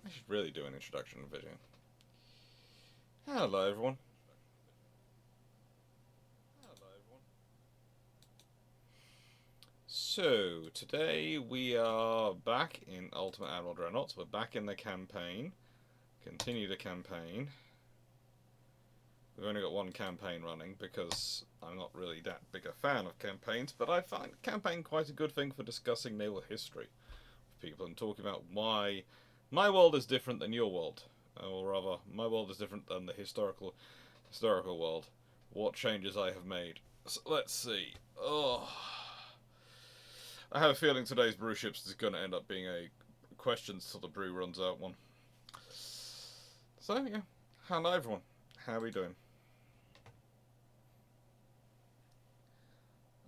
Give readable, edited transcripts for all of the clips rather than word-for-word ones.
I should really do an introduction video. Hello everyone. So, today we are back in Ultimate Admiral Dreadnoughts. We're back in the campaign. Continue the campaign. We've only got one campaign running because I'm not really that big a fan of campaigns, but I find campaign quite a good thing for discussing naval history with people and talking about why my world is different than your world. Or rather, my world is different than the historical world. What changes I have made. So, let's see. Oh, I have a feeling today's brew ships is going to end up being a questions till the brew runs out one. So yeah, hello everyone. How are we doing?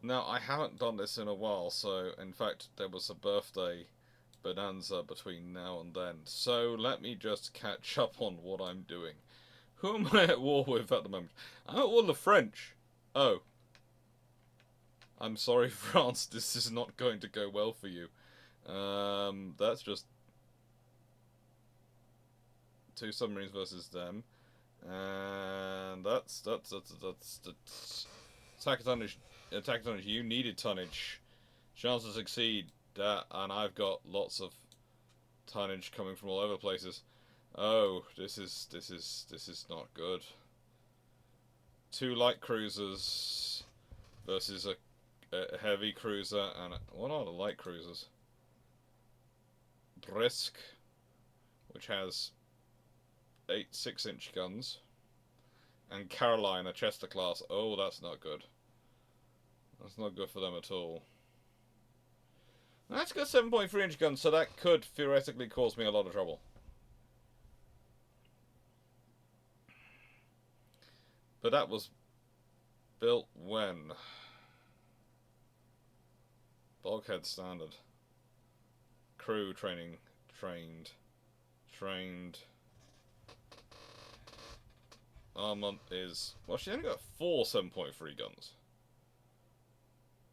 Now I haven't done this in a while, so in fact there was a birthday bonanza between now and then. So let me just catch up on what I'm doing. Who am I at war with at the moment? I'm at war with the French. Oh. I'm sorry, France, this is not going to go well for you. That's just two submarines versus them. And that's attack tonnage. Attack tonnage. You needed tonnage. Chance to succeed. And I've got lots of tonnage coming from all over places. Oh, this is not good. Two light cruisers versus a heavy cruiser and what are the light cruisers? Brisk, which has 8 6-inch guns, and Carolina Chester class. Oh, that's not good. That's not good for them at all. That's got 7.3-inch guns, so that could theoretically cause me a lot of trouble. But that was built when? Bulkhead standard. Crew training. Trained. Armament is... Well, she only got 4 7.3 guns.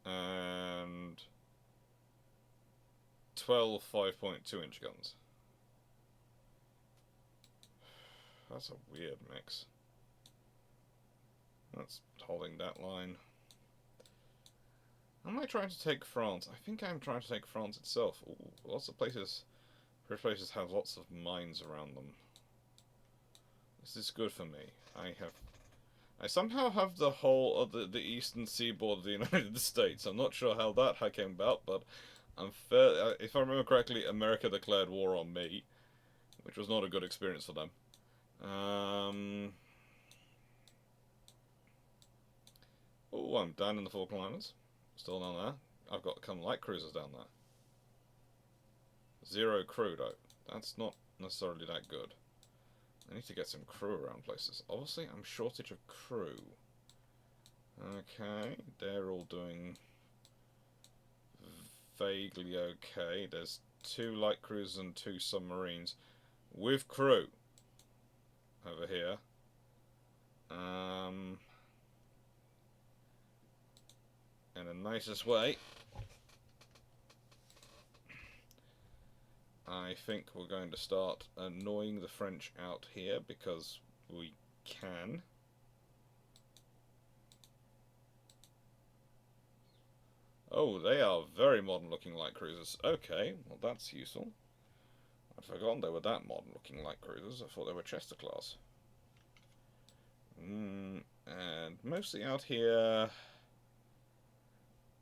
And 12 5.2-inch guns. That's a weird mix. That's holding that line. Am I trying to take France? I think I'm trying to take France itself. Ooh, lots of places... British places have lots of mines around them. This is good for me. I somehow have the whole of the eastern seaboard of the United States. I'm not sure how that came about, but I'm fair. If I remember correctly, America declared war on me, which was not a good experience for them. Oh, I'm down in the Falkland Islands. Still down there. I've got some light cruisers down there. 0 crew, though. That's not necessarily that good. I need to get some crew around places. Obviously, I'm shortage of crew. Okay, they're all doing vaguely okay. There's 2 light cruisers and 2 submarines with crew over here. In the nicest way, I think we're going to start annoying the French out here because we can. Oh, they are very modern looking light cruisers. Okay, well that's useful. I'd forgotten they were that modern looking light cruisers. I thought they were Chester class. And mostly out here,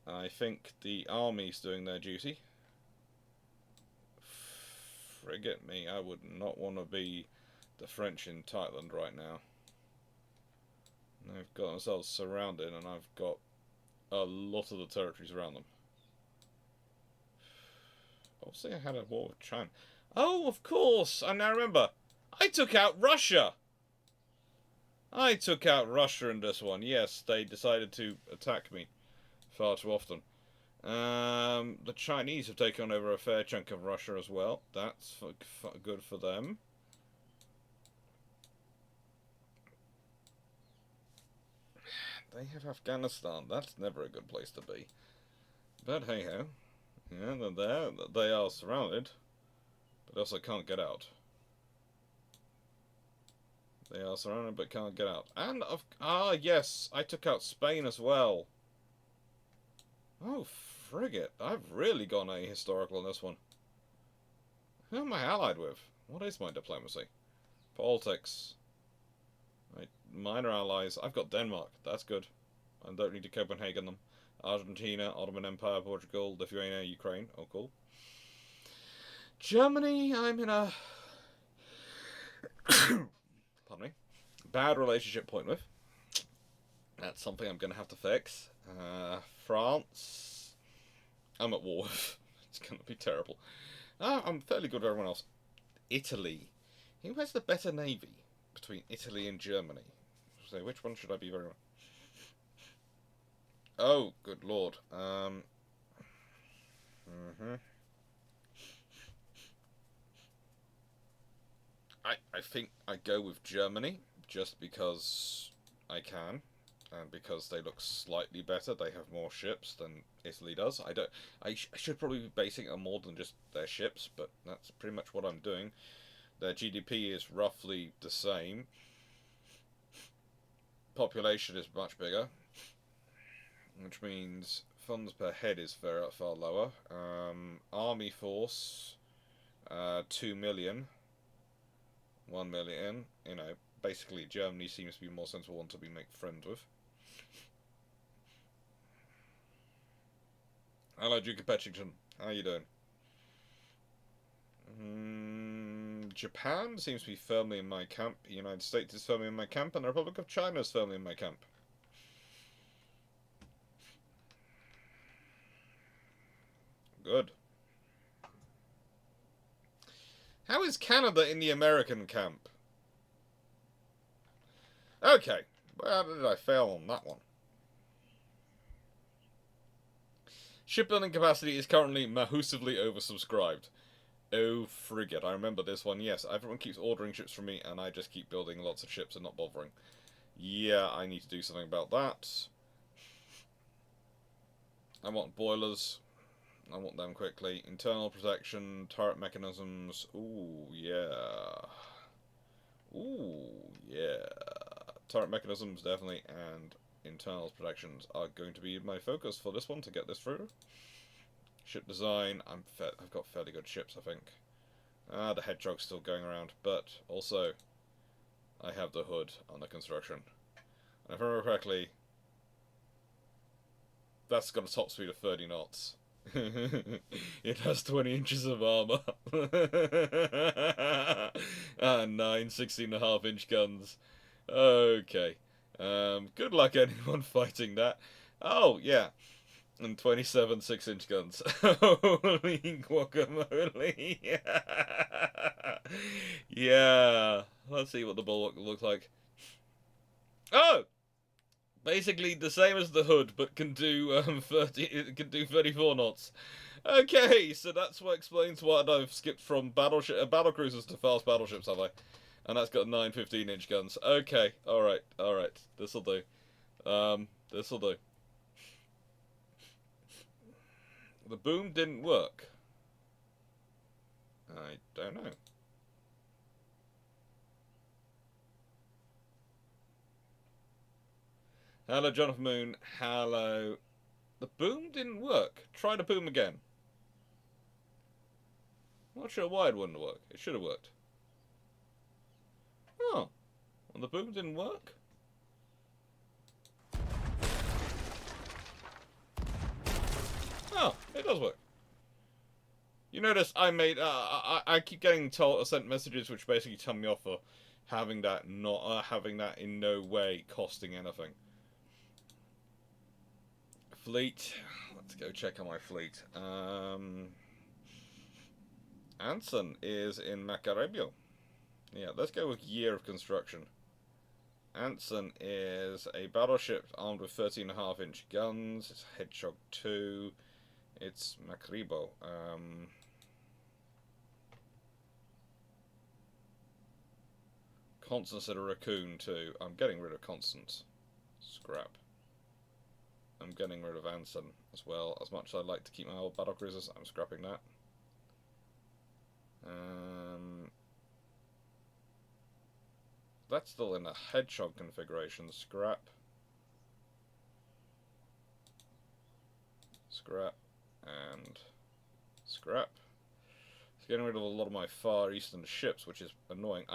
I think the army's doing their duty. Forget me, I would not want to be the French in Thailand right now. They've got themselves surrounded and I've got a lot of the territories around them. Obviously I had a war with China. Oh, of course! I now remember. I took out Russia! I took out Russia in this one. Yes, they decided to attack me far too often. The Chinese have taken over a fair chunk of Russia as well. That's good for them. They have Afghanistan. That's never a good place to be. But hey-ho. Yeah, they're there. They are surrounded. But also can't get out. They are surrounded but can't get out. And, yes, I took out Spain as well. Oh, frigate. I've really gone ahistorical on this one. Who am I allied with? What is my diplomacy? Politics. Right, minor allies. I've got Denmark. That's good. I don't need to Copenhagen them. Argentina, Ottoman Empire, Portugal, Lithuania, Ukraine. Oh, cool. Germany, I'm in a... pardon me. Bad relationship point with. That's something I'm going to have to fix. France, I'm at war with. It's going to be terrible. I'm fairly good with everyone else. Italy. Who has the better navy between Italy and Germany? So which one should I be very much? Oh, good lord. I think I go with Germany just because I can, and because they look slightly better. They have more ships than Italy does. I should probably be basing it on more than just their ships, but that's pretty much what I'm doing. Their GDP is roughly the same. Population is much bigger, which means funds per head is far lower. Army force, 2 million. 1 million, you know, basically Germany seems to be a more sensible one to make friends with. Hello, Duke of Petchington. How you doing? Japan seems to be firmly in my camp. The United States is firmly in my camp, and the Republic of China is firmly in my camp. Good. How is Canada in the American camp? Okay. Well, how did I fail on that one? Shipbuilding capacity is currently mahusively oversubscribed. Oh, frigate. I remember this one. Yes, everyone keeps ordering ships from me, and I just keep building lots of ships and not bothering. Yeah, I need to do something about that. I want boilers. I want them quickly. Internal protection, turret mechanisms. Ooh, yeah. Ooh, yeah. Turret mechanisms, definitely, and internal protections are going to be my focus for this one to get this through. Ship design, I've got fairly good ships, I think. The Hedgehog's still going around, but also I have the Hood on the construction. And if I remember correctly, that's got a top speed of 30 knots. It has 20 inches of armor. And 9 16.5-inch guns. Okay. Good luck anyone fighting that. Oh, yeah. And 27 6-inch guns. Holy guacamole. Yeah. Let's see what the bulwark looks like. Oh! Basically the same as the Hood, but can do 34 knots. Okay, so that's what explains what I've skipped from battle cruisers to fast battleships, have I? And that's got 9 15-inch guns. Okay, alright. This'll do. This'll do. The boom didn't work. I don't know. Hello, Jonathan Moon. Hello. The boom didn't work. Try the boom again. Not sure why it wouldn't work. It should have worked. Oh. Well, the boom didn't work? Oh, it does work. You notice I made... I keep getting sent messages which basically tell me off for having that in no way costing anything. Fleet. Let's go check on my fleet. Anson is in Macarebio. Yeah, let's go with year of construction. Anson is a battleship armed with 13.5-inch guns. It's Hedgehog 2. It's Macaribo. Constance at a Raccoon 2. I'm getting rid of Constance. Scrap. I'm getting rid of Anson as well. As much as I'd like to keep my old battlecruisers, I'm scrapping that. That's still in a hedgehog configuration. Scrap. Scrap. And scrap. It's getting rid of a lot of my Far Eastern ships, which is annoying.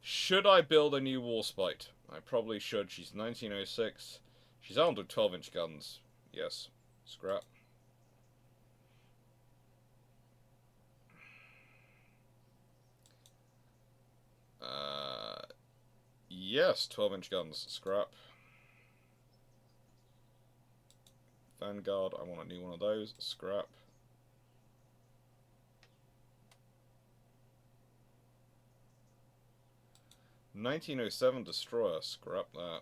Should I build a new Warspite? I probably should. She's 1906. She's armed with 12-inch guns. Yes. Scrap. Yes, 12-inch guns. Scrap. Vanguard, I want a new one of those. Scrap. "1907 Destroyer." Scrap that.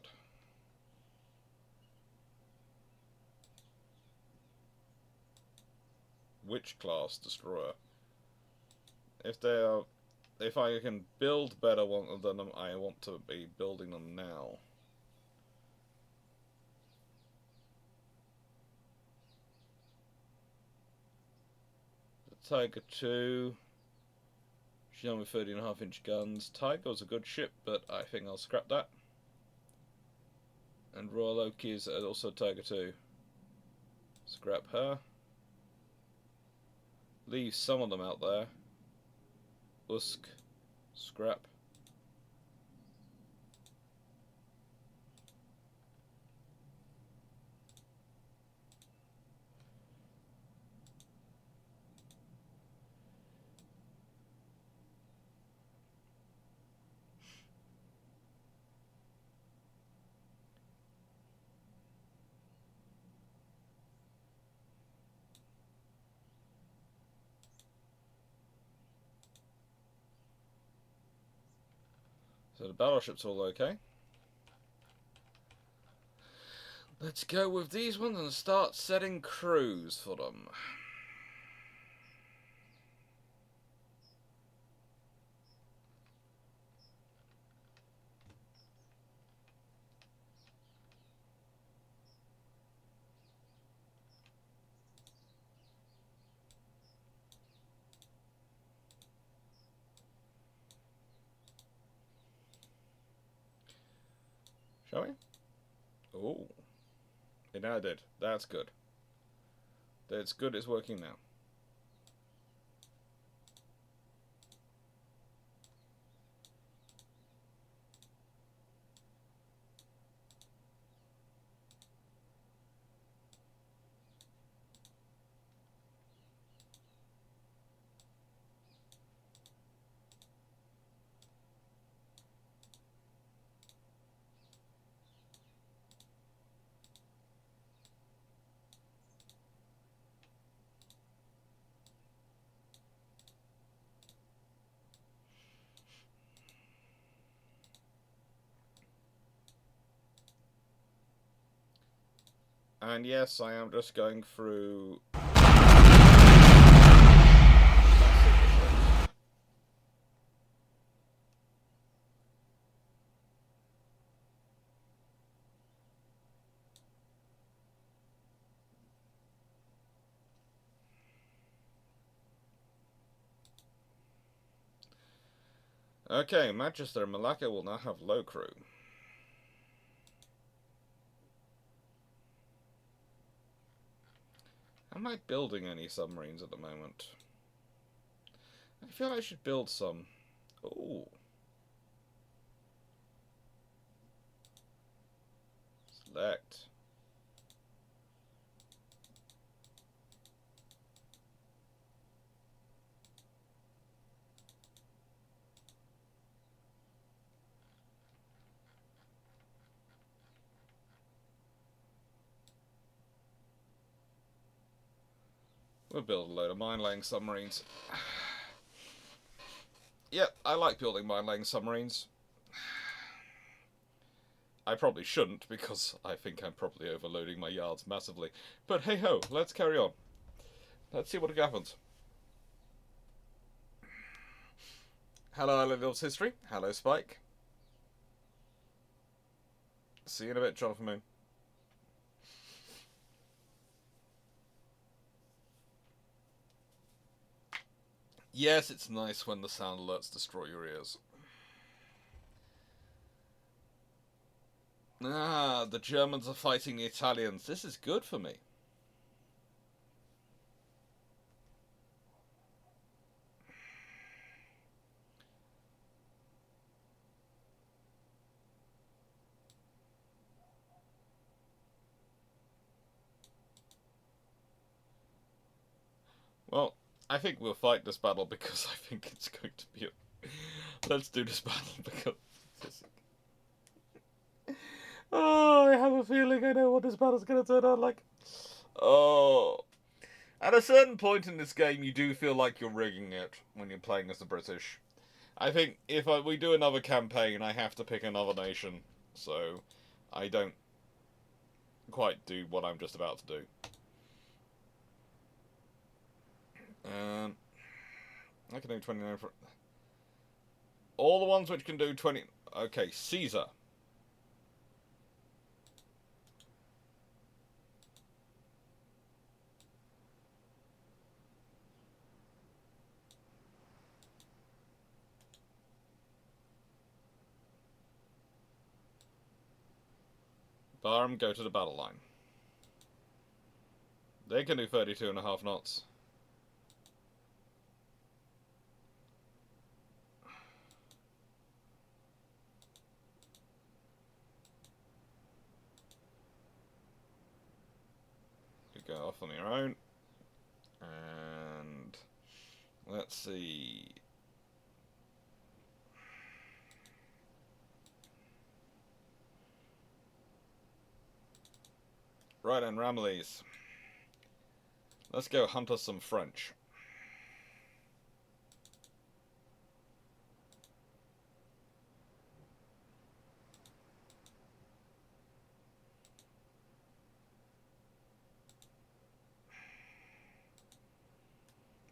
Which class destroyer? If I can build better one than them, I want to be building them now. The Tiger 2. She's on with 30.5-inch guns. Tiger was a good ship, but I think I'll scrap that. And Royal Oak is also Tiger 2. Scrap her. Leave some of them out there. Usk. Scrap. So the battleship's all okay. Let's go with these ones and start setting crews for them. Shall we? Oh. It now did. That's good. That's good, it's working now. And yes, I am just going through. Okay, Manchester and Malacca will now have low crew. Am I building any submarines at the moment? I feel I should build some. Ooh. Select. We'll build a load of mine-laying submarines. Yep, I like building mine-laying submarines. I probably shouldn't, because I think I'm probably overloading my yards massively. But hey-ho, let's carry on. Let's see what happens. Hello, Island Elves History. Hello, Spike. See you in a bit, Jonathan Moon. Yes, it's nice when the sound alerts destroy your ears. Ah, the Germans are fighting the Italians. This is good for me. Well, I think we'll fight this battle because I think it's going to be Let's do this battle because... Oh, I have a feeling I know what this battle's going to turn out like. Oh... At a certain point in this game, you do feel like you're rigging it when you're playing as the British. I think if we do another campaign, I have to pick another nation, so I don't quite do what I'm just about to do. I can do 29 for... All the ones which can do 20... Okay, Caesar. Barham, go to the battle line. They can do 32.5 knots. You go off on your own. And... let's see... Right, and Ramillies. Let's go hunt us some French.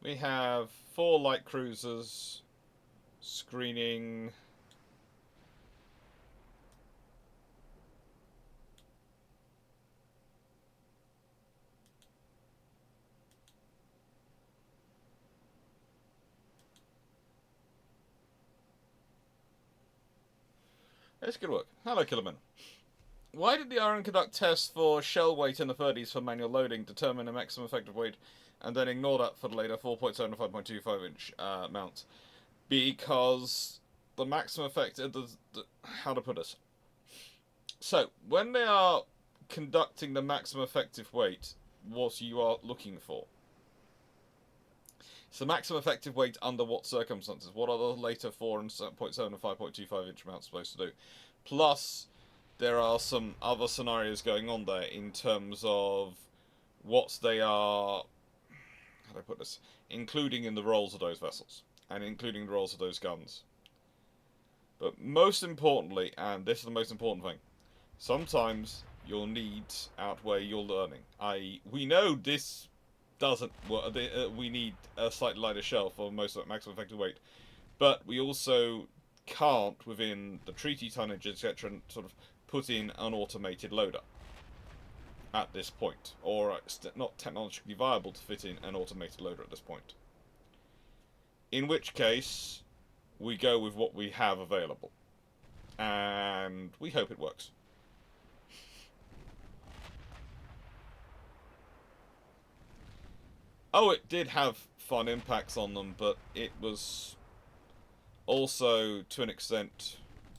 We have 4 light cruisers screening. It's good work. Hello, Killerman. Why did the Iron conduct tests for shell weight in the 30s for manual loading, determine a maximum effective weight, and then ignore that for the later 4.7 to 5.25 inch mounts? Because the maximum effect... how to put this? So, when they are conducting the maximum effective weight, what you are looking for? So maximum effective weight under what circumstances? What are the later 4.7 and 5.25 inch mounts supposed to do? Plus, there are some other scenarios going on there in terms of what they are... how do I put this? Including in the rolls of those vessels. And including the rolls of those guns. But most importantly, and this is the most important thing, sometimes your needs outweigh your learning. I.e., we know this doesn't... well, we need a slightly lighter shell for most of that maximum effective weight. But we also can't, within the treaty tonnage, etc., sort of put in an automated loader at this point. Or it's not technologically viable to fit in an automated loader at this point. In which case, we go with what we have available. And we hope it works. Oh, it did have fun impacts on them, but it was also, to an extent...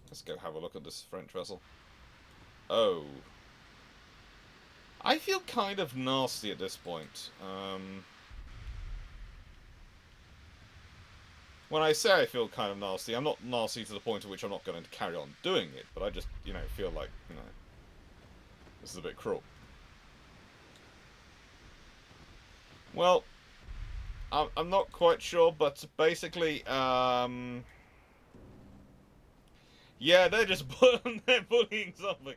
let's go have a look at this French vessel. Oh. I feel kind of nasty at this point. When I say I feel kind of nasty, I'm not nasty to the point at which I'm not going to carry on doing it, but I just, feel like, this is a bit cruel. Well, I'm not quite sure, but basically, yeah, they're just they're bullying something.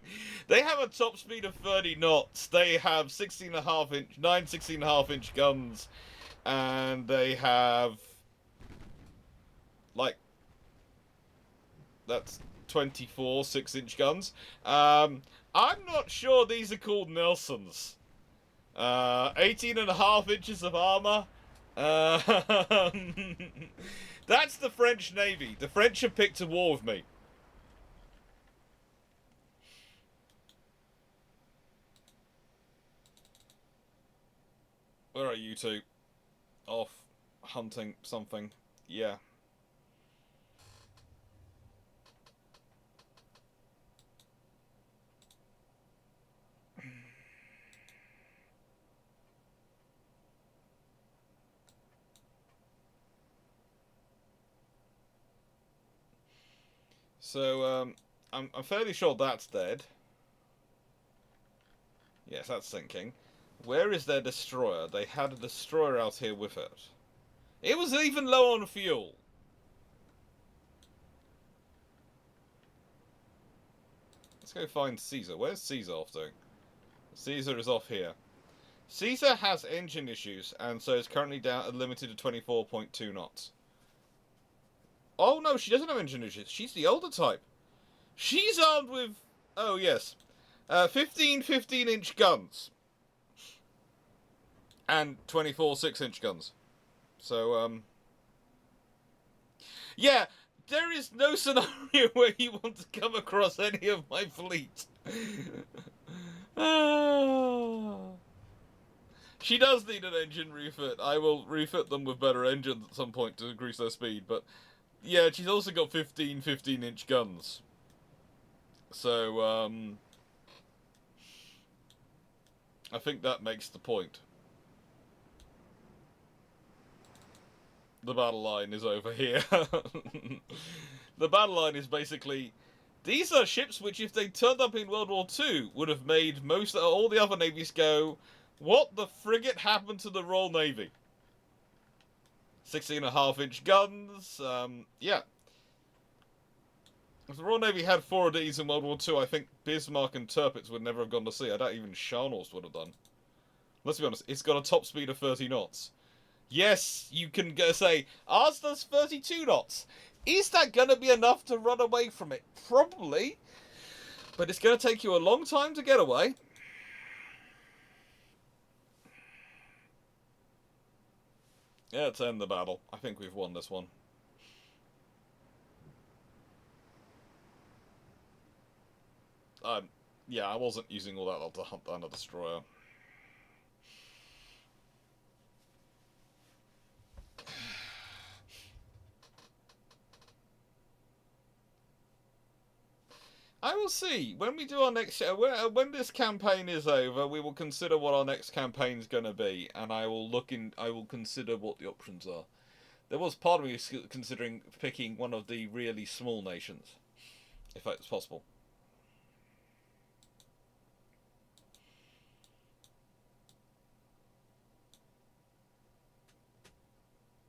They have a top speed of 30 knots. They have 16.5 inch, 9 16.5 inch guns, and they have like that's 24 6-inch guns. I'm not sure these are called Nelsons. 18.5 inches of armor. That's the French Navy. The French have picked a war with me. Where are you two? Off hunting something. Yeah. So, I'm fairly sure that's dead. Yes, that's sinking. Where is their destroyer? They had a destroyer out here with it. It was even low on fuel. Let's go find Caesar. Where's Caesar off to? Caesar is off here. Caesar has engine issues, and so is currently down limited to 24.2 knots. Oh no, she doesn't have engine issues. She's the older type. She's armed with... Oh, yes. 15 15-inch guns. And 24 6-inch guns. So, yeah, there is no scenario where you want to come across any of my fleet. She does need an engine refit. I will refit them with better engines at some point to increase their speed, but... Yeah, she's also got 15 15-inch guns. So, I think that makes the point. The battle line is over here. The battle line is basically... These are ships which, if they turned up in World War II, would have made all the other navies go, what the frigate happened to the Royal Navy? 16.5-inch guns, yeah. If the Royal Navy had 4 of these in World War II, I think Bismarck and Tirpitz would never have gone to sea. I doubt even Scharnhorst would have done. Let's be honest, it's got a top speed of 30 knots. Yes, you can say, ours does 32 knots. Is that going to be enough to run away from it? Probably. But it's going to take you a long time to get away. Yeah, let's end the battle. I think we've won this one. Yeah, I wasn't using all that to hunt down a destroyer. I will see. When we do our next... when this campaign is over, we will consider what our next campaign is going to be, and I will consider what the options are. There was part of me considering picking one of the really small nations, if it's possible.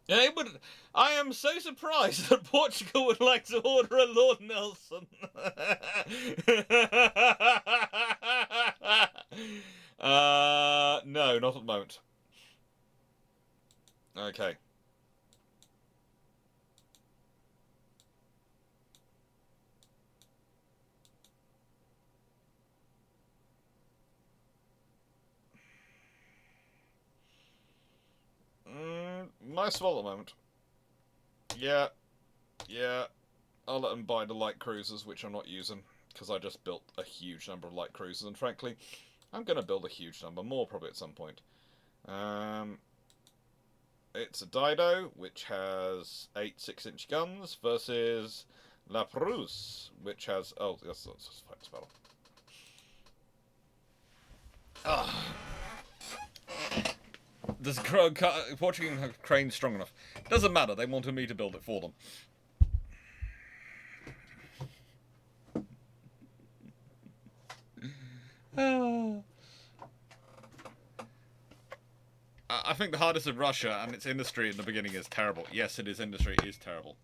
Yeah, it would. I am so surprised that Portugal would like to order a Lord Nelson. No, not at the moment. Okay. Nice well at the moment. Yeah. I'll let them buy the light cruisers, which I'm not using, because I just built a huge number of light cruisers, and frankly, I'm going to build a huge number more probably at some point. It's a Dido, which has 8 6-inch guns, versus La Prusse, which has... Oh, let's fight this battle. Does Portugal have cranes strong enough? Doesn't matter, they wanted me to build it for them. I think the hardest of Russia and its industry in the beginning is terrible. Yes, its industry is terrible.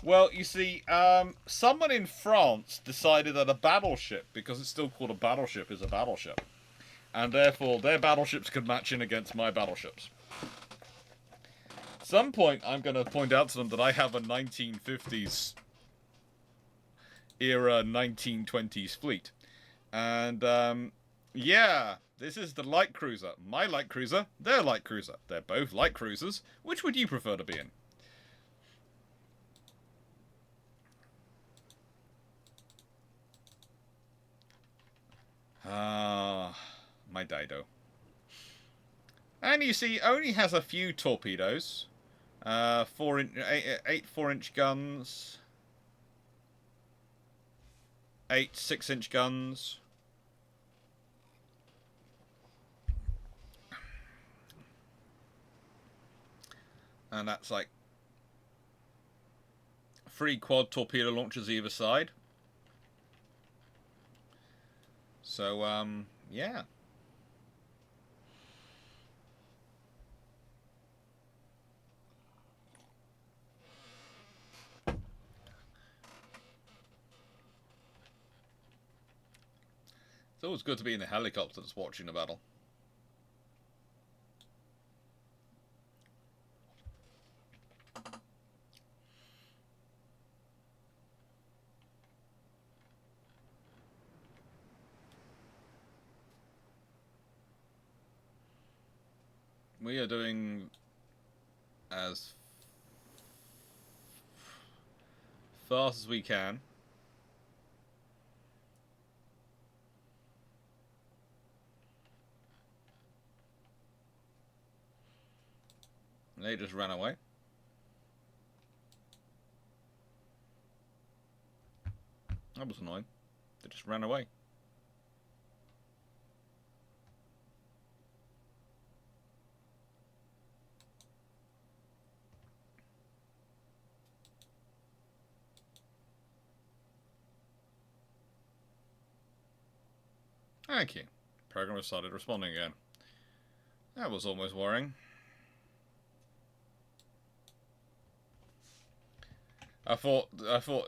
Well, you see, someone in France decided that a battleship, because it's still called a battleship, is a battleship. And therefore, their battleships could match in against my battleships. At some point, I'm going to point out to them that I have a 1950s era 1920s fleet. And, yeah, this is the light cruiser. My light cruiser, their light cruiser. They're both light cruisers. Which would you prefer to be in? Ah, my Dido. And you see, only has a few torpedoes. 8 4-inch guns. 8 6-inch guns. And that's like 3 quad torpedo launchers either side. So, yeah. It's always good to be in a helicopter that's watching a battle. We are doing as fast as we can. They just ran away. That was annoying. They just ran away. Thank you. Program has started responding again. That was almost worrying. I thought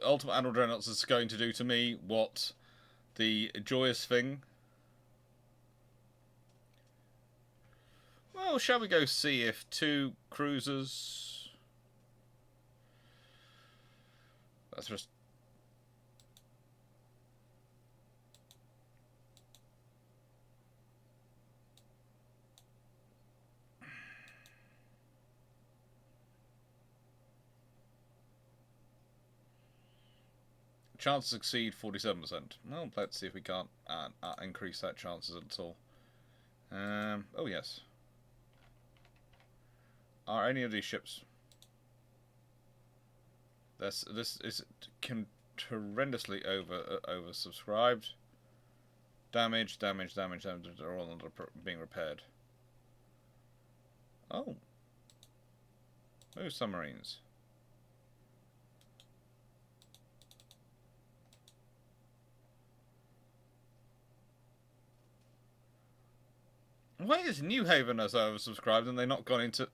Ultimate Admiral Dreadnoughts is going to do to me what the joyous thing. Well, shall we go see if 2 cruisers? That's just. Chance to succeed 47%. Well, let's see if we can't increase that chances at all. Oh yes. Are any of these ships? This is horrendously oversubscribed. Damage. They're all being repaired. Oh. Those submarines. Why is New Haven as oversubscribed and they not gone into...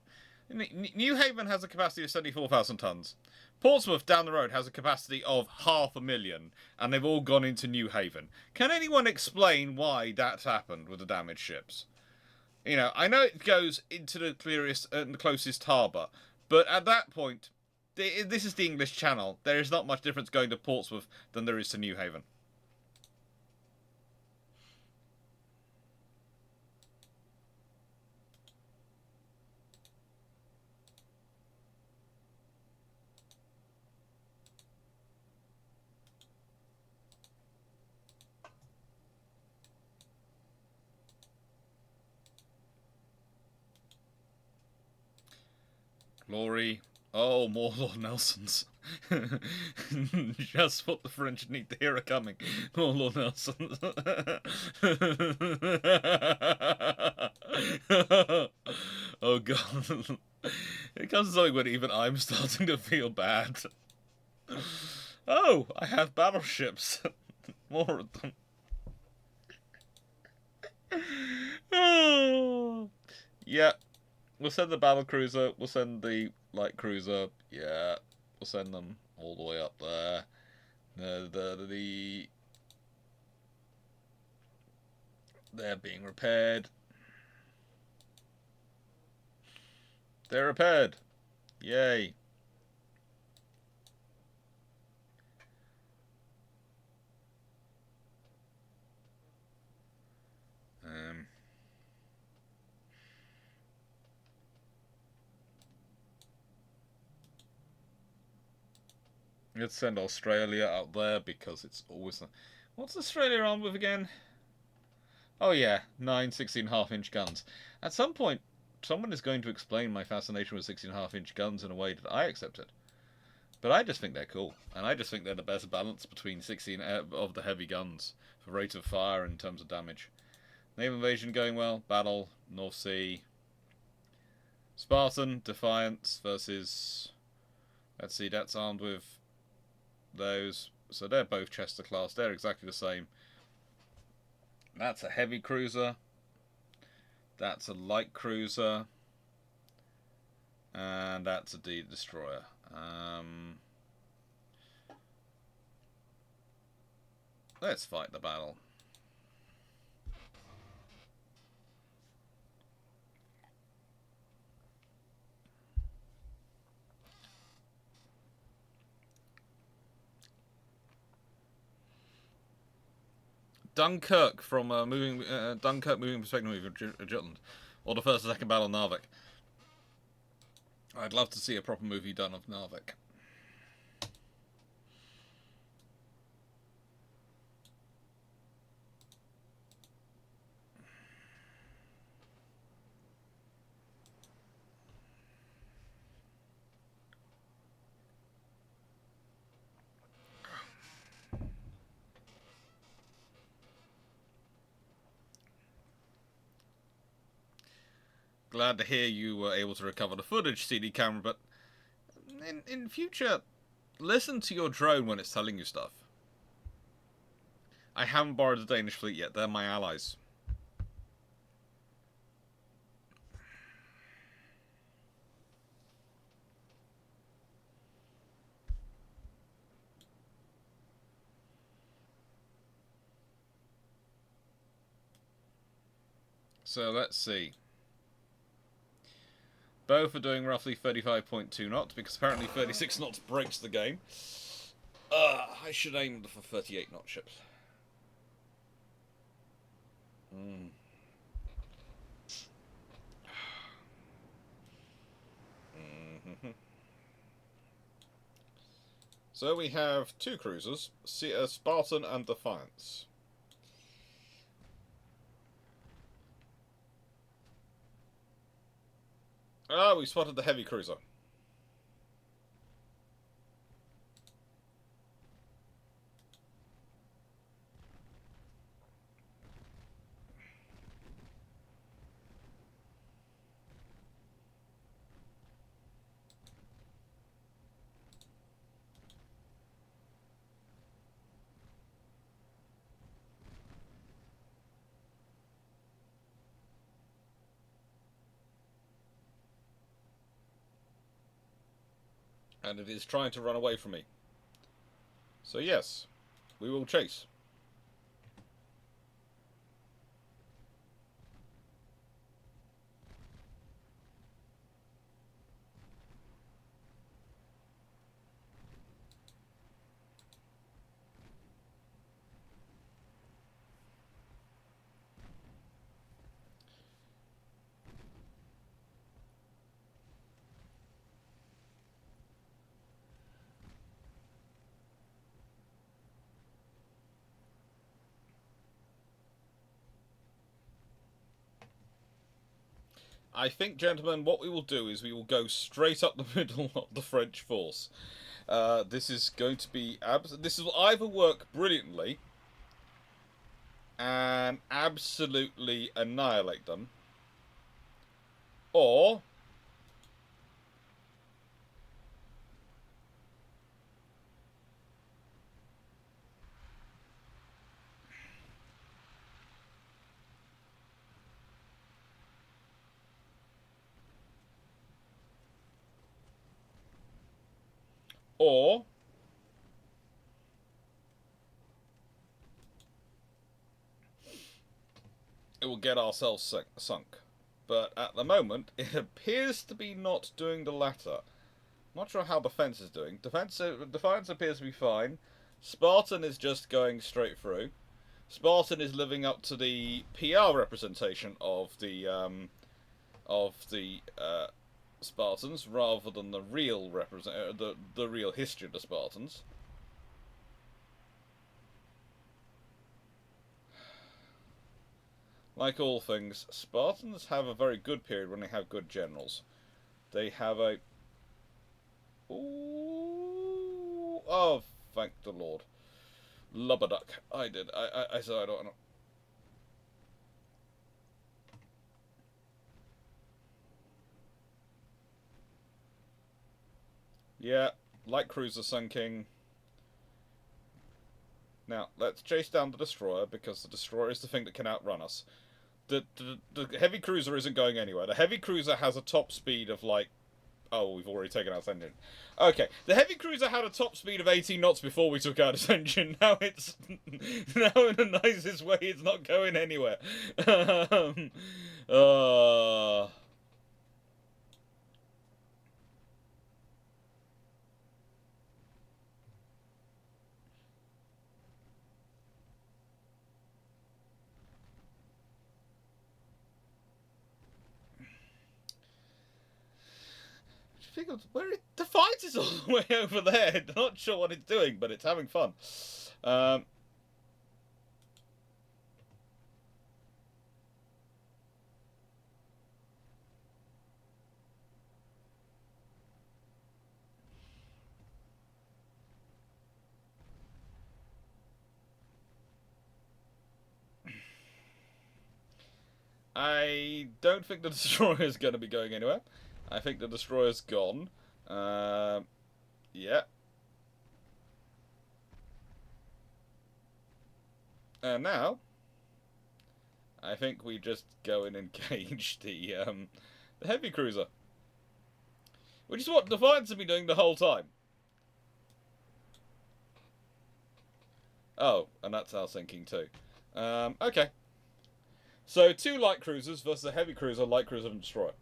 New Haven has a capacity of 74,000 tons. Portsmouth down the road has a capacity of 500,000 and they've all gone into New Haven. Can anyone explain why that's happened with the damaged ships? You know, I know it goes into the clearest and the closest harbour, but at that point, this is the English Channel. There is not much difference going to Portsmouth than there is to New Haven. Glory. Oh, more Lord Nelsons. Just what the French need to hear are coming. More Lord Nelsons. Oh, God. It comes to something when even I'm starting to feel bad. Oh, I have battleships. More of them. Oh. Yeah. We'll send the battle cruiser. We'll send the light cruiser. Yeah, we'll send them all the way up there. They're being repaired. They're repaired. Yay. Let's send Australia out there because it's always... What's Australia on with again? Oh yeah, 9 16.5-inch guns. At some point, someone is going to explain my fascination with 16.5-inch guns in a way that I accept it. But I just think they're cool, and I just think they're the best balance between 16 of the heavy guns for rate of fire in terms of damage. Naval invasion going well. Battle, North Sea. Spartan, Defiance versus... Let's see, that's armed with those. So they're both Chester class. They're exactly the same. That's a heavy cruiser. That's a light cruiser. And that's a destroyer. Let's fight the battle. Dunkirk from Dunkirk moving perspective movie of Jutland, or the first and second battle of Narvik. I'd love to see a proper movie done of Narvik. Glad to hear you were able to recover the footage, CD camera, but in future, listen to your drone when it's telling you stuff. I haven't borrowed the Danish fleet yet. They're my allies. So let's see. Both are doing roughly 35.2 knots, because apparently 36 knots breaks the game. I should aim for 38 knot ships. So we have two cruisers, Spartan and Defiance. Ah, we spotted the heavy cruiser. And it is trying to run away from me. So yes, we will chase. I think, gentlemen, what we will do is we will go straight up the middle of the French force. This is going to be... This will either work brilliantly and absolutely annihilate them, or... Or... it will get ourselves sunk. But at the moment, it appears to be not doing the latter. Not sure how Defense is doing. Defiance appears to be fine. Spartan is just going straight through. Spartan is living up to the PR representation of the Spartans, rather than the real the real history of the Spartans. Like all things, Spartans have a very good period when they have good generals. They have a... Ooh, oh, thank the Lord. Lubberduck. I did. I said I don't know. Yeah, light cruiser sunking. Now, let's chase down the destroyer, because the destroyer is the thing that can outrun us. The heavy cruiser isn't going anywhere. The heavy cruiser has a top speed of, like... Oh, we've already taken out its engine. Okay, the heavy cruiser had a top speed of 18 knots before we took out its engine. Now it's... now in the nicest way, it's not going anywhere. The fight is all the way over there. Not sure what it's doing, but it's having fun. I don't think the destroyer is going to be going anywhere. I think the destroyer's gone. Yeah. And now, I think we just go and engage the heavy cruiser. Which is what Defiance have been doing the whole time. Oh, and that's our sinking too. Okay. So, 2 light cruisers versus a heavy cruiser, light cruiser, and destroyer.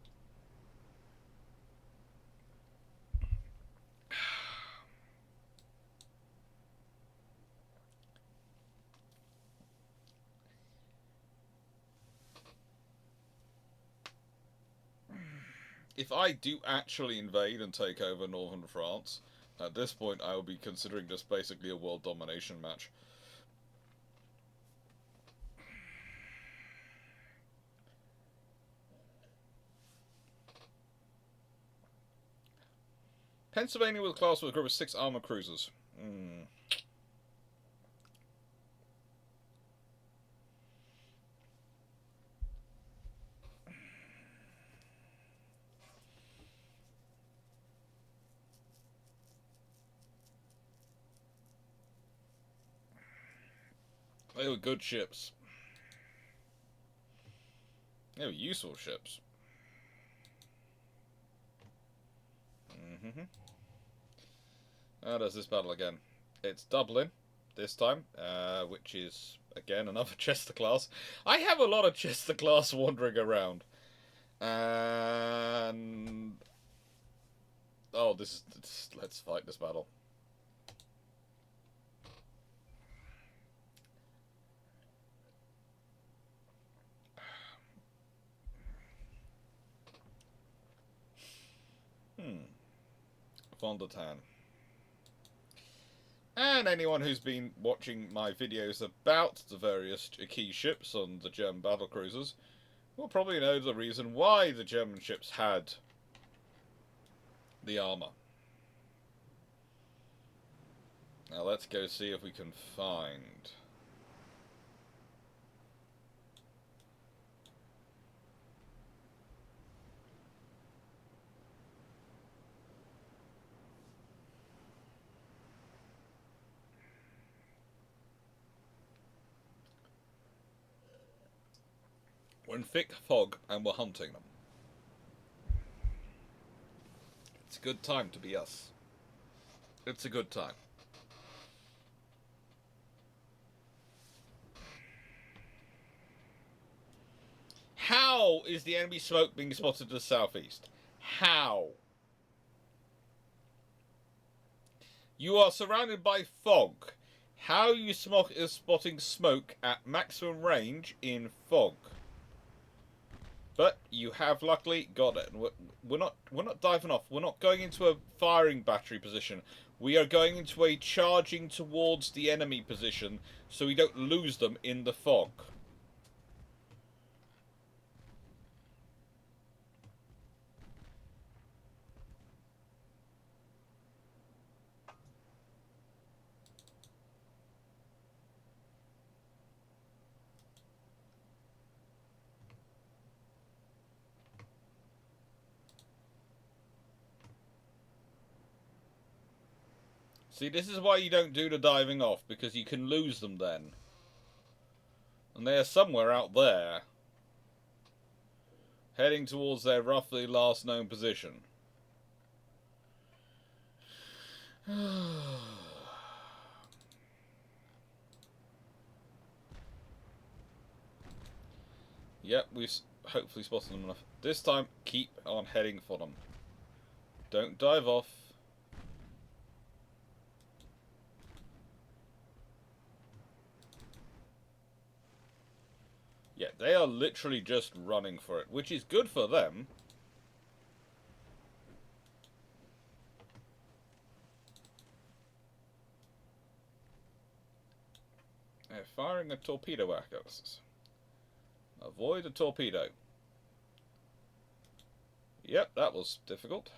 If I do actually invade and take over northern France, at this point I will be considering this basically a world domination match. Pennsylvania was classed with a group of 6 armoured cruisers. They were good ships. They were useful ships. How does this battle again? It's Dublin this time, which is, again, another Chester class. I have a lot of Chester class wandering around. And... oh, let's fight this battle. Vondertan. And anyone who's been watching my videos about the various key ships on the German battlecruisers will probably know the reason why the German ships had the armour. Now let's go see if we can find... we're in thick fog and we're hunting them. It's a good time to be us. It's a good time. How is the enemy smoke being spotted to the southeast? How? You are surrounded by fog. How are you spotting smoke at maximum range in fog? But you have luckily got it. We're not diving off. We're not going into a firing battery position. We are going into a charging towards the enemy position so we don't lose them in the fog. See, this is why you don't do the diving off, because you can lose them then. And they are somewhere out there, heading towards their roughly last known position. Yep, we've hopefully spotted them enough. This time, keep on heading for them. Don't dive off. Yeah, they are literally just running for it, which is good for them. They're firing a torpedo at us. Avoid a torpedo. Yep, that was difficult.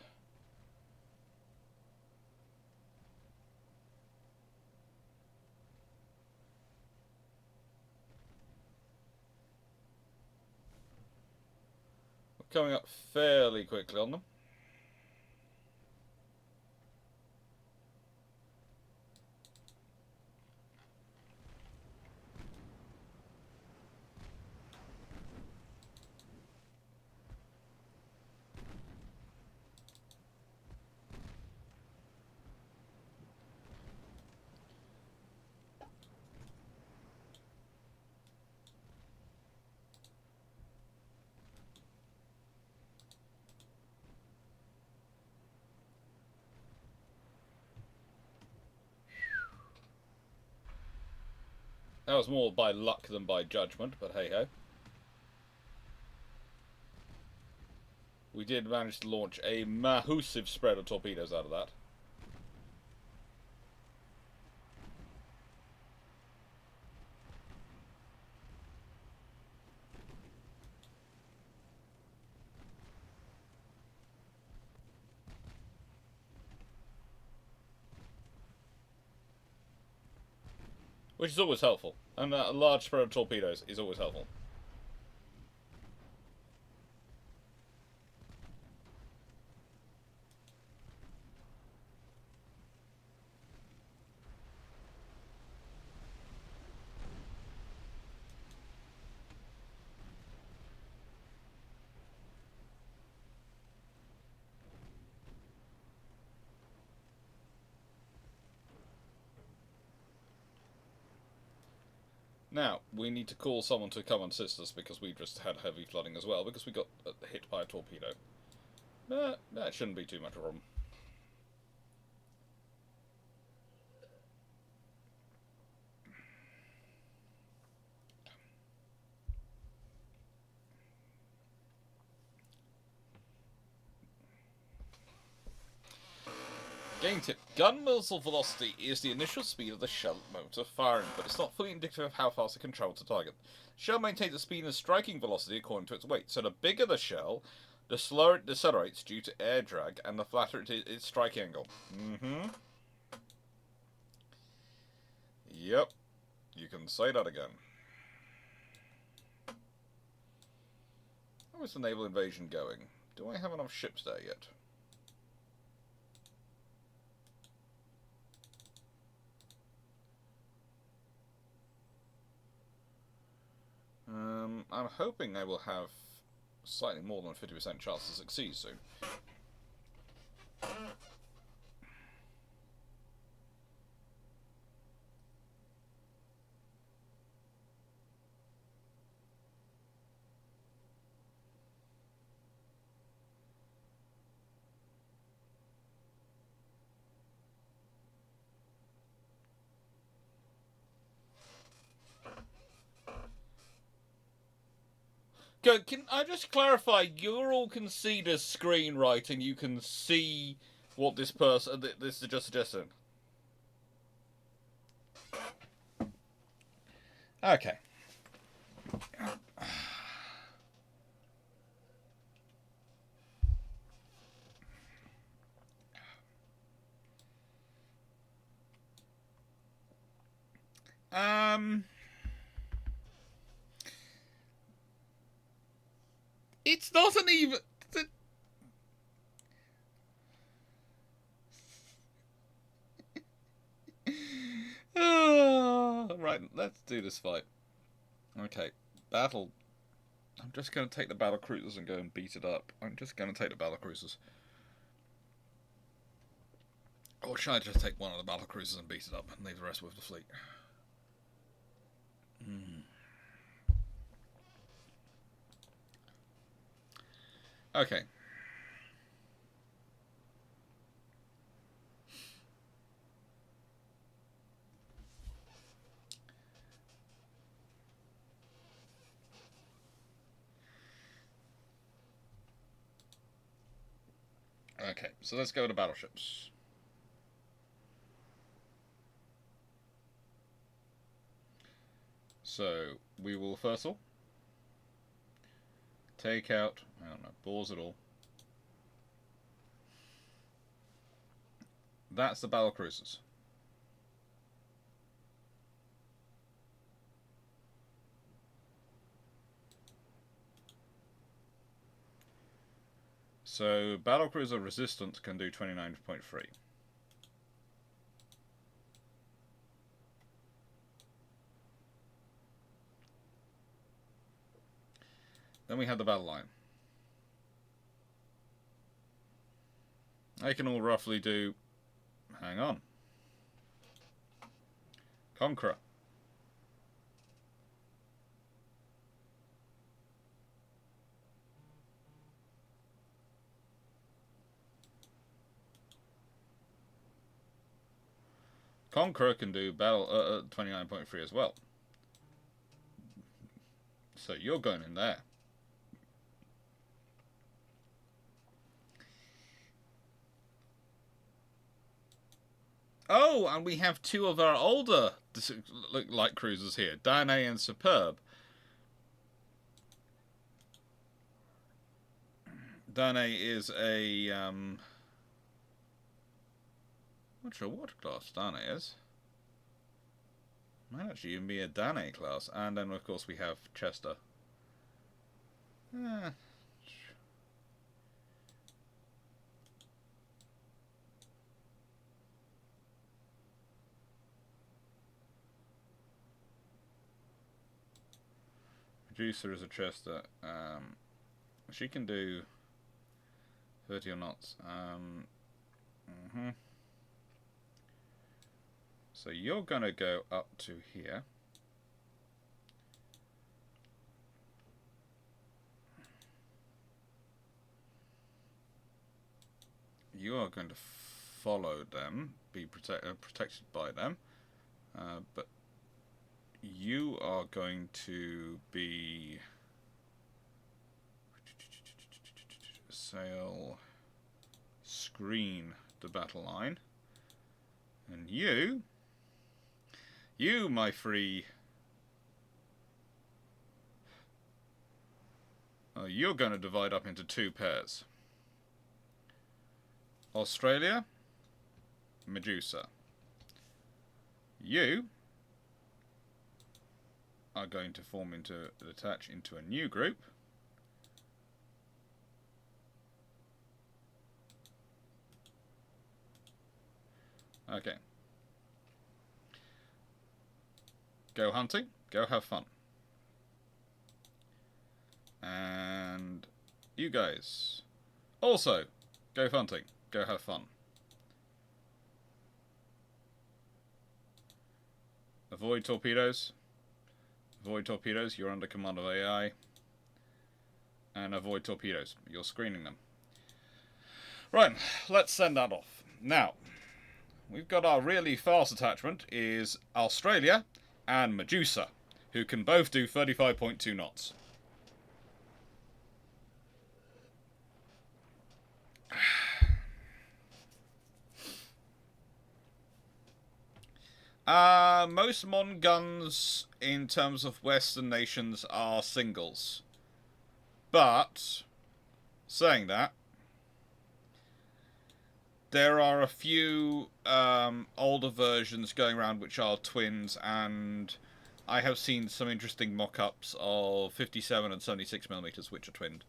We're coming up fairly quickly on them. That was more by luck than by judgment, but hey-ho. We did manage to launch a massive spread of torpedoes out of that. Which is always helpful. And a large spread of torpedoes is always helpful. Now, we need to call someone to come and assist us because we just had heavy flooding as well because we got hit by a torpedo. That shouldn't be too much of a problem. Game tip. Gun muzzle velocity is the initial speed of the shell at the moment of firing, but it's not fully indicative of how fast it can travel to target. Shell maintains the speed and striking velocity according to its weight, so the bigger the shell, the slower it decelerates due to air drag, and the flatter its strike angle. Yep. You can say that again. How is the naval invasion going? Do I have enough ships there yet? I'm hoping I will have slightly more than a 50% chance to succeed soon. Can I just clarify? You're all can see the screen, right, and you can see what this person. This is just suggesting. Okay. It's not an even. Right, let's do this fight. Okay, battle. I'm just going to take the battle cruisers and go and beat it up. I'm just going to take the battle cruisers. Or should I just take one of the battle cruisers and beat it up and leave the rest with the fleet? Okay. Okay, so let's go to battleships. So, we will first of all take out, I don't know, bores it all. That's the battle cruisers. So, battlecruiser resistance can do 29.3. Then we have the battle line. They can all roughly do... Hang on. Conqueror. Conqueror can do battle 29.3 as well. So you're going in there. Oh, and we have two of our older light cruisers here, Dane and Superb. Dane is a not sure what class Dane is. Might actually even be a Dane class, and then of course we have Chester. Producer is a Chester. She can do 30 knots. So you're going to go up to here. You are going to follow them, be protected by them, but you are going to be sail, screen the battle line, and you, my free, you're going to divide up into two pairs. Australia, Medusa. You are going to attach into a new group. Okay. Go hunting, go have fun. And you guys also go hunting, go have fun. Avoid torpedoes. Avoid torpedoes, you're under command of AI. And avoid torpedoes, you're screening them. Right, let's send that off. Now, we've got our really fast attachment is Australia and Medusa, who can both do 35.2 knots. Most modern guns, in terms of Western nations, are singles. But, saying that, there are a few older versions going around which are twins, and I have seen some interesting mock-ups of 57 and 76mm which are twinned.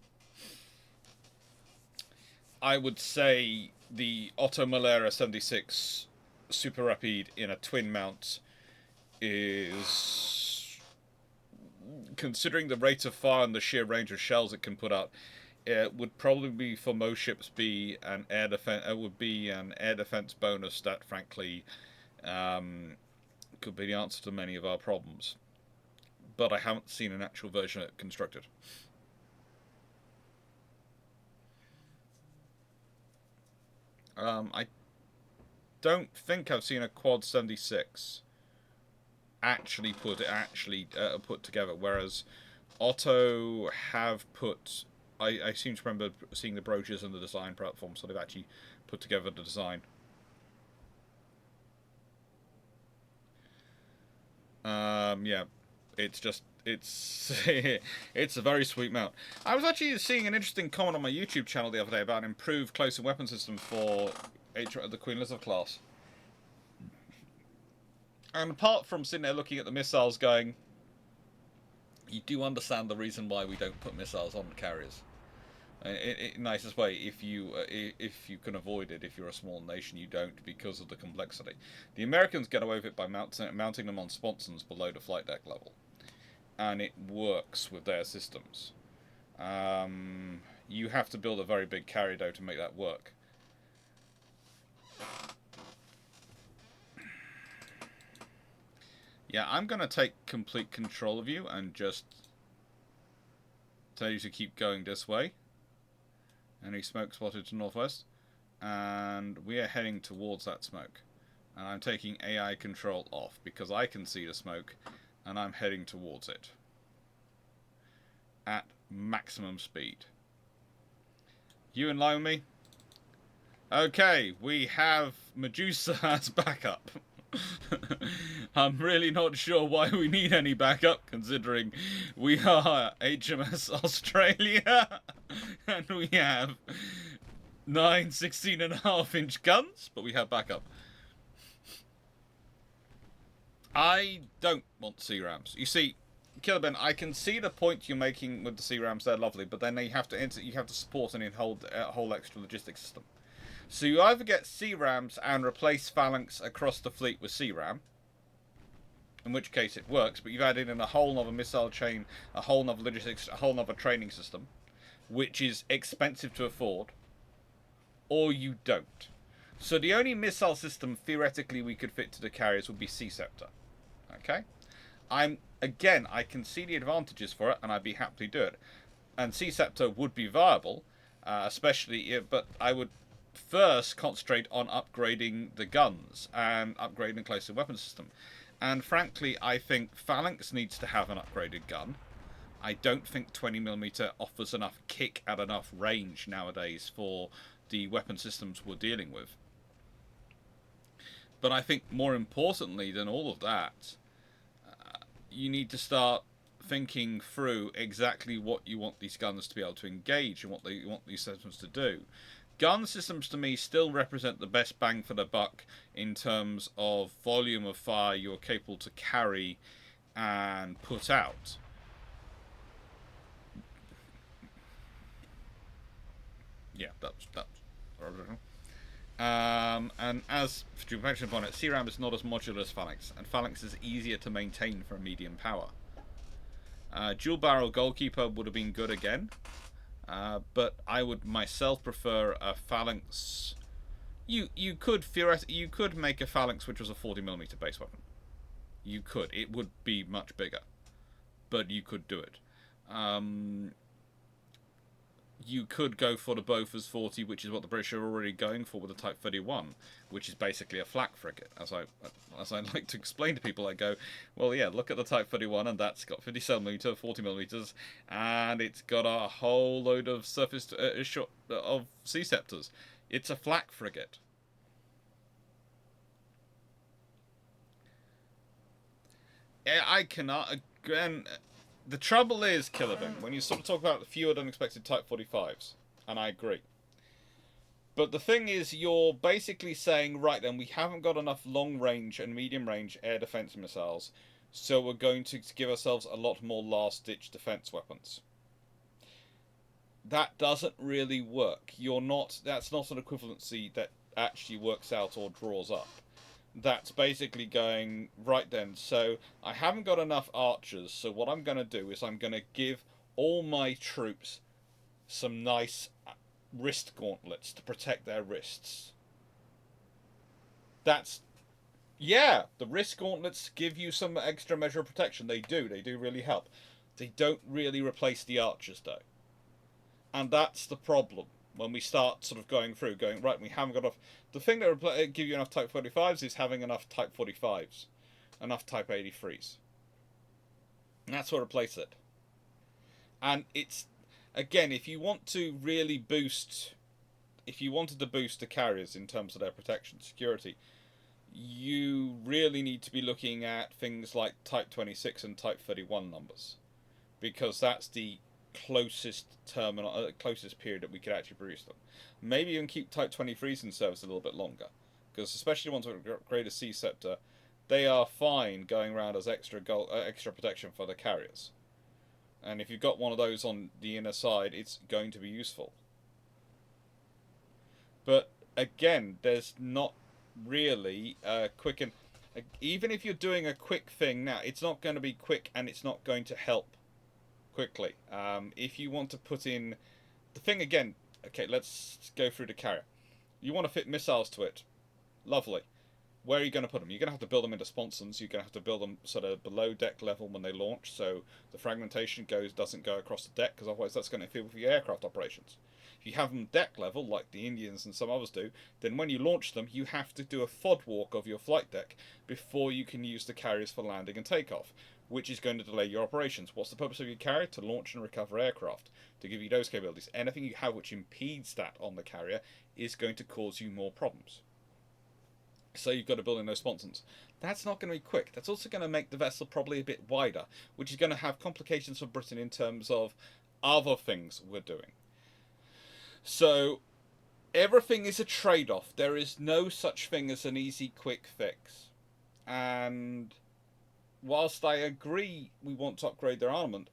I would say the Otto Malera 76 Super Rapide in a twin mount is, considering the rate of fire and the sheer range of shells it can put out, it would probably for most ships be an air defense. It would be an air defense bonus that, frankly, could be the answer to many of our problems. But I haven't seen an actual version of it constructed. I don't think I've seen a Quad 76 actually put together, whereas Otto have put. I seem to remember seeing the brochures and the design platform, so they've actually put together the design. Yeah, it's just it's a very sweet mount. I was actually seeing an interesting comment on my YouTube channel the other day about an improved close-in weapon system for the Queen Elizabeth class. And apart from sitting there looking at the missiles going, you do understand the reason why we don't put missiles on carriers. In nicest way, if you can avoid it, if you're a small nation, you don't because of the complexity. The Americans get away with it by mounting them on sponsons below the flight deck level, and it works with their systems. You have to build a very big carrier though to make that work. Yeah, I'm going to take complete control of you and just tell you to keep going this way. Any smoke spotted to northwest. And we are heading towards that smoke. And I'm taking AI control off because I can see the smoke and I'm heading towards it. At maximum speed. You in line with me? Okay, we have Medusa as backup. I'm really not sure why we need any backup, considering we are HMS Australia and we have 9 16.5-inch guns, but we have backup. I don't want CRAMs. You see, Killer Ben, I can see the point you're making with the CRAMs. They're lovely, but then you have to support and hold a whole extra logistics system. So you either get CRAMs and replace Phalanx across the fleet with CRAM, in which case it works, but you've added in a whole nother missile chain, a whole nother logistics, a whole nother training system, which is expensive to afford, or you don't. So the only missile system theoretically we could fit to the carriers would be Sea Scepter. Okay? I can see the advantages for it, and I'd be happy to do it. And Sea Scepter would be viable, but I would first concentrate on upgrading the guns and upgrading the close-in weapon system. And frankly, I think Phalanx needs to have an upgraded gun. I don't think 20mm offers enough kick at enough range nowadays for the weapon systems we're dealing with. But I think more importantly than all of that, you need to start thinking through exactly what you want these guns to be able to engage and what you want these systems to do. Gun systems to me still represent the best bang for the buck in terms of volume of fire you're capable to carry and put out. Yeah, that's original. And as you mentioned upon it, CRAM is not as modular as Phalanx, and Phalanx is easier to maintain for a medium power. Dual barrel goalkeeper would have been good again. But I would myself prefer a Phalanx. You could make a Phalanx which was a 40mm base weapon. You could. It would be much bigger, but you could do it. You could go for the Bofors 40, which is what the British are already going for with the Type 31, which is basically a flak frigate. As I like to explain to people, I go, well, yeah, look at the Type 31, and that's got 57mm, 40mm, and it's got a whole load of surface of Sea Scepters. It's a flak frigate. I cannot again. The trouble is, Killerben, when you sort of talk about the fewer than expected Type 45s, and I agree. But the thing is, you're basically saying, right then, we haven't got enough long-range and medium-range air defense missiles, so we're going to give ourselves a lot more last-ditch defense weapons. That doesn't really work. That's not an equivalency that actually works out or draws up. that's basically going, right then, so I haven't got enough archers, so what I'm going to do is I'm going to give all my troops some nice wrist gauntlets to protect their wrists. That's, yeah, the wrist gauntlets give you some extra measure of protection. They do really help. They don't really replace the archers, though. And that's the problem when we start sort of going through, going, right, we haven't got enough. The thing that give you enough Type 45s is having enough Type 45s, enough Type 83s. And that's what replaces it. And it's, again, if you want to really boost, if you wanted to boost the carriers in terms of their protection, security, you really need to be looking at things like Type 26 and Type 31 numbers, because that's the closest terminal, closest period that we could actually produce them. Maybe even keep Type 23s in service a little bit longer, because especially ones with greater C scepter, they are fine going around as extra extra protection for the carriers. And if you've got one of those on the inner side, it's going to be useful. But again, there's not really quick and even if you're doing a quick thing now, it's not going to be quick and it's not going to help quickly. If you want to put in the thing again, okay, let's go through the carrier. You want to fit missiles to it, lovely. Where are you going to put them? You're going to have to build them into sponsons. You're going to have to build them sort of below deck level when they launch, so the fragmentation doesn't go across the deck, because otherwise that's going to interfere with your aircraft operations. If you have them deck level, like the Indians and some others do, then when you launch them, you have to do a FOD walk of your flight deck before you can use the carriers for landing and takeoff, which is going to delay your operations. What's the purpose of your carrier? To launch and recover aircraft, to give you those capabilities. Anything you have which impedes that on the carrier is going to cause you more problems. So you've got to build in those sponsons. That's not going to be quick. That's also going to make the vessel probably a bit wider, which is going to have complications for Britain in terms of other things we're doing. So everything is a trade-off. There is no such thing as an easy, quick fix. And whilst I agree we want to upgrade their armament,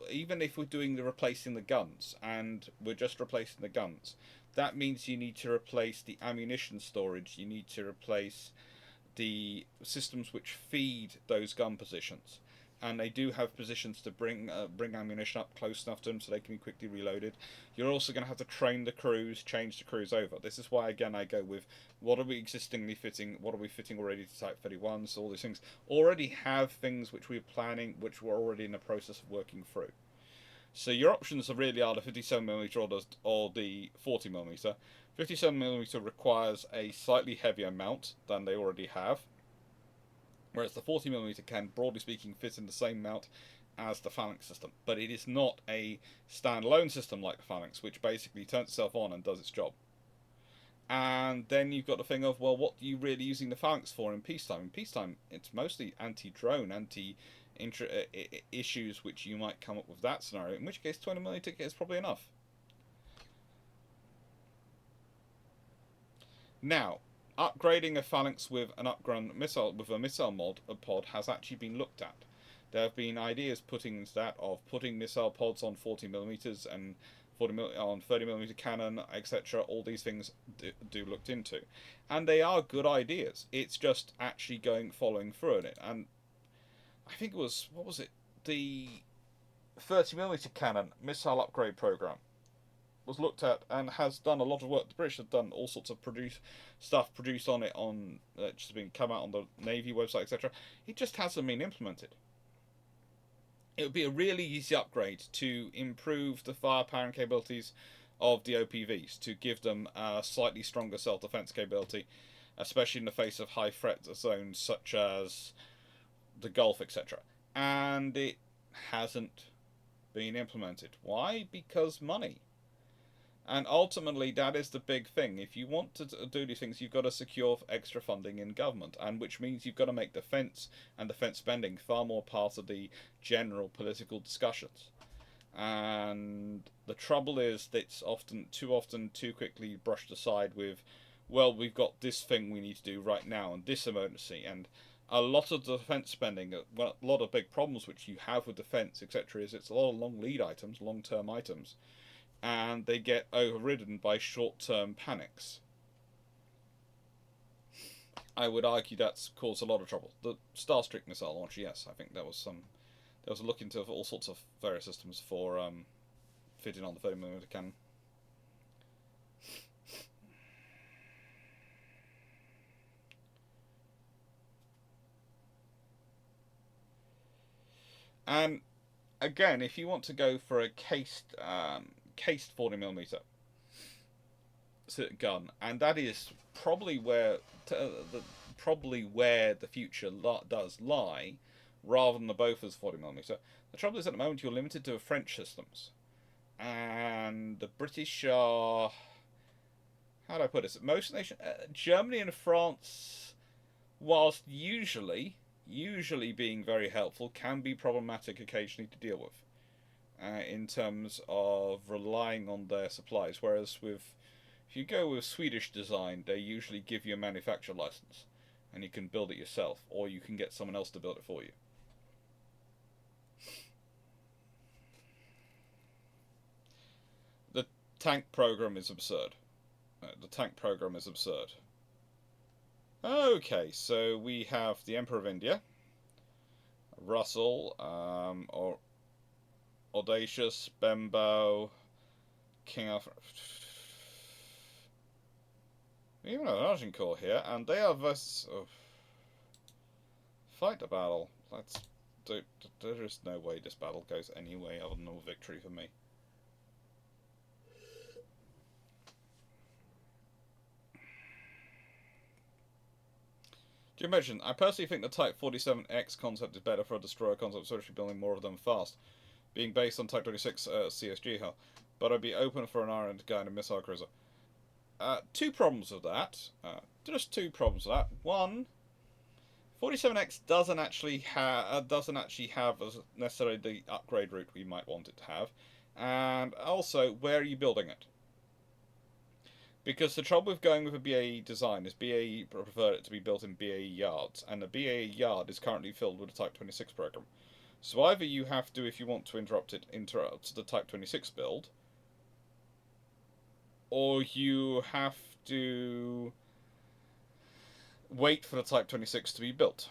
even if we're doing the replacing the guns, and we're just replacing the guns, that means you need to replace the ammunition storage. You need to replace the systems which feed those gun positions, and they do have positions to bring ammunition up close enough to them so they can be quickly reloaded. You're also going to have to train the crews, change the crews over. This is why, again, I go with what are we existingly fitting, what are we fitting already to Type 31, so all these things already have things which we're planning, which we're already in the process of working through. So your options really are the 57mm or the 40mm. 57mm requires a slightly heavier mount than they already have, whereas the 40mm can, broadly speaking, fit in the same mount as the Phalanx system. But it is not a standalone system like the Phalanx, which basically turns itself on and does its job. And then you've got the thing of, well, what are you really using the Phalanx for in peacetime? In peacetime, it's mostly anti-drone, issues which you might come up with that scenario, in which case 20mm is probably enough. Now, upgrading a Phalanx with an upgrown missile, with a missile pod has actually been looked at. There have been ideas putting missile pods on 40mm and on 30mm cannon, etc. All these things do looked into, and they are good ideas. It's just actually following through on it. And I think it was, what was it, the 30mm cannon missile upgrade program was looked at and has done a lot of work. The British have done all sorts of stuff produced on it, on just been come out on the Navy website, etc. It just hasn't been implemented. It would be a really easy upgrade to improve the firepower and capabilities of the OPVs, to give them a slightly stronger self-defense capability, especially in the face of high threat zones such as the Gulf, etc. And it hasn't been implemented. Why? Because money. And ultimately, that is the big thing. If you want to do these things, you've got to secure extra funding in government, and which means you've got to make defence and defence spending far more part of the general political discussions. And the trouble is that it's too often too quickly brushed aside with, well, we've got this thing we need to do right now and this emergency. And a lot of the defence spending, a lot of big problems which you have with defence, etc., is it's a lot of long lead items, long-term items, and they get overridden by short-term panics. I would argue that's caused a lot of trouble. The Starstreak missile launch, yes, I think there was a look into all sorts of various systems for fitting on the 30mm cannon. And again, if you want to go for a cased 40mm gun, and that is probably where the future does lie, rather than the Bofors 40mm. The trouble is, at the moment, you're limited to French systems, and the British are, how do I put this? Most nations, Germany and France, whilst usually being very helpful, can be problematic occasionally to deal with, in terms of relying on their supplies. Whereas if you go with Swedish design, they usually give you a manufacturer license, and you can build it yourself, or you can get someone else to build it for you. The tank program is absurd. Okay, so we have the Emperor of India, Russell, or Audacious, Bembo, King Alfred. Even an Agincourt here, and they are versus. Oh. Fight the battle. There is no way this battle goes any way other than a victory for me. Do you imagine? I personally think the Type 47X concept is better for a destroyer concept, especially building more of them fast, being based on Type 26 CSG hull. But I'd be open for an Iron Guy and a missile cruiser. Two problems with that. Just two problems with that. One, 47X doesn't actually have necessarily the upgrade route we might want it to have, and also, where are you building it? Because the trouble with going with a BAE design is BAE prefer it to be built in BAE yards, and the BAE yard is currently filled with a Type 26 program. So either you have to, if you want to interrupt the Type 26 build, or you have to wait for the Type 26 to be built.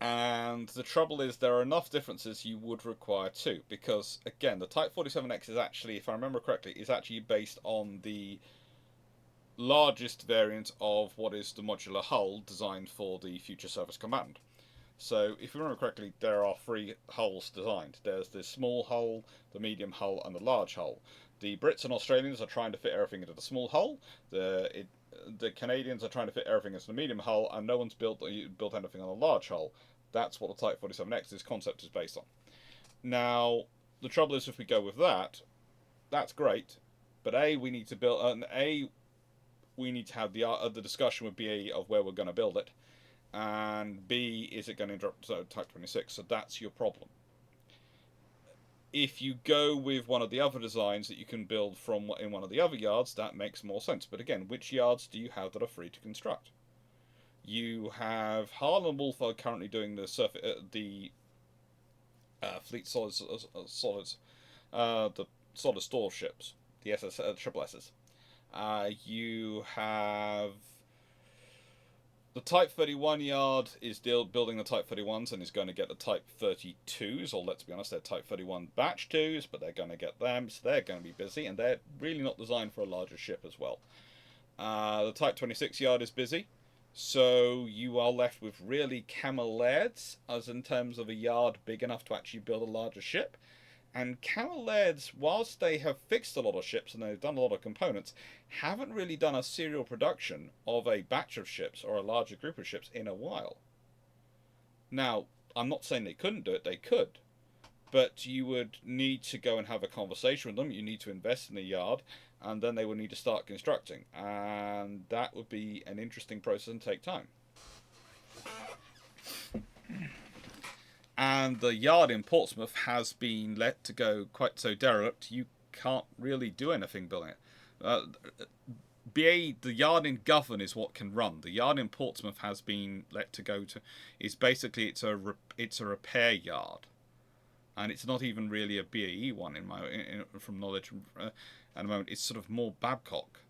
And the trouble is, there are enough differences you would require two, because again, the Type 47X is actually, if I remember correctly, is actually based on the largest variant of what is the modular hull designed for the future surface combatant. So, if you remember correctly, there are three hulls designed. There's the small hull, the medium hull, and the large hull. The Brits and Australians are trying to fit everything into the small hull. The Canadians are trying to fit everything into the medium hull, and no one's built anything on a large hull. That's what the Type 47X's concept is based on. Now, the trouble is, if we go with that, that's great, but we need to build, we need to have the discussion with BAE of where we're going to build it, and B, is it going to interrupt Type 26? So that's your problem. If you go with one of the other designs that you can build from in one of the other yards, that makes more sense. But again, which yards do you have that are free to construct? You have Harlan and Wolf are currently doing the fleet solids, the solid store ships, the triple S's. You have the Type 31 yard is building the Type 31s and is going to get the Type 32s, or let's be honest, they're Type 31 batch 2s, but they're going to get them, so they're going to be busy, and they're really not designed for a larger ship as well. The Type 26 yard is busy, so you are left with really Camel Laird's, as in terms of a yard big enough to actually build a larger ship. And Camel Laird's, whilst they have fixed a lot of ships and they've done a lot of components, haven't really done a serial production of a batch of ships or a larger group of ships in a while. Now, I'm not saying they couldn't do it, they could. But you would need to go and have a conversation with them, you need to invest in the yard, and then they would need to start constructing. And that would be an interesting process and take time. And the yard in Portsmouth has been let to go quite so derelict, you can't really do anything building it. The yard in Govan is what can run. The yard in Portsmouth has been let to go to. It's a repair yard, and it's not even really a BAE one from knowledge at the moment. It's sort of more Babcock.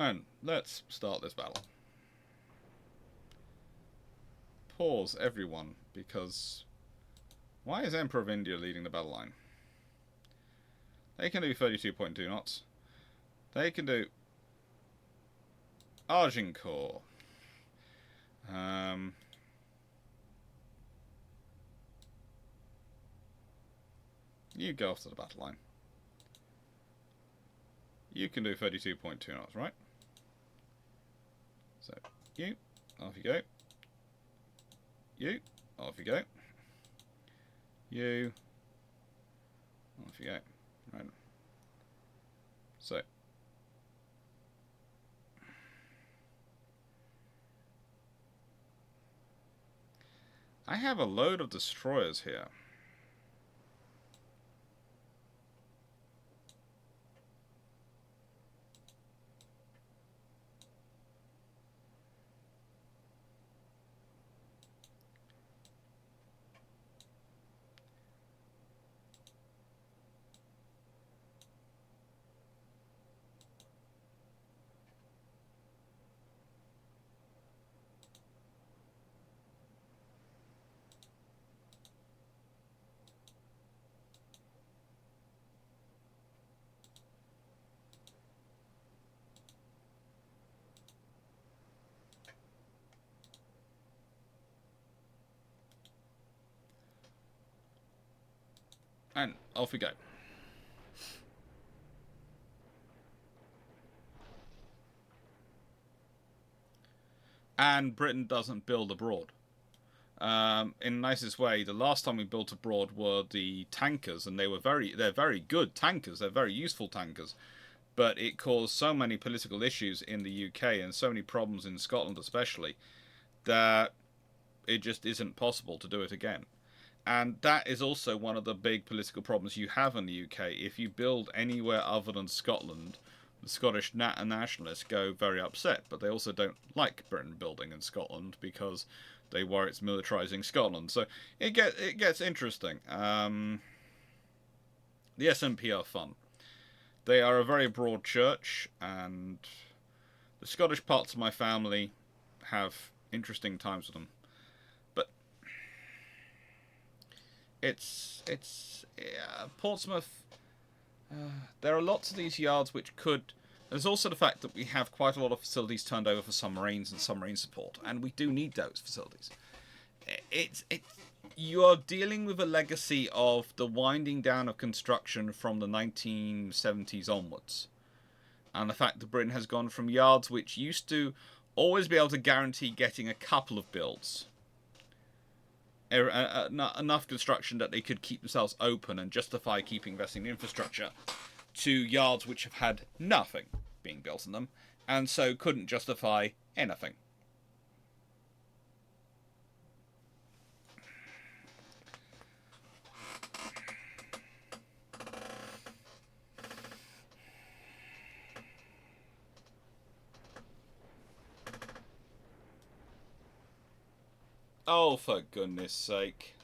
And let's start this battle. Pause, everyone, because why is Emperor of India leading the battle line? They can do 32.2 knots. They can do Agincourt. You go off to the battle line. You can do 32.2 knots, right? So, you, off you go. You, off you go. You, off you go. Right. So, I have a load of destroyers here. And off we go. And Britain doesn't build abroad. In the nicest way, the last time we built abroad were the tankers, and they're very good tankers, they're very useful tankers. But it caused so many political issues in the UK and so many problems in Scotland especially, that it just isn't possible to do it again. And that is also one of the big political problems you have in the UK. If you build anywhere other than Scotland, the Scottish nationalists go very upset, but they also don't like Britain building in Scotland because they worry it's militarising Scotland. So it gets interesting. The SNP are fun. They are a very broad church, and the Scottish parts of my family have interesting times with them. But it's Portsmouth. There are lots of these yards which could. There's also the fact that we have quite a lot of facilities turned over for submarines and submarine support, and we do need those facilities. You are dealing with a legacy of the winding down of construction from the 1970s onwards, and the fact that Britain has gone from yards which used to always be able to guarantee getting a couple of builds, enough construction that they could keep themselves open and justify keeping investing in infrastructure, to yards which have had nothing being built in them, and so couldn't justify anything. Oh, for goodness sake.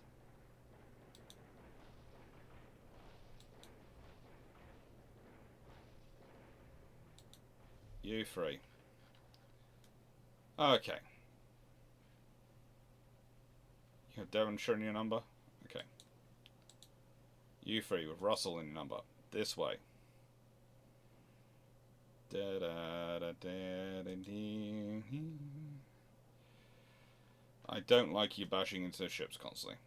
You free. Okay. You have Devonshire in your number? Okay. You free with Russell in your number. This way. I don't like you bashing into the ships constantly.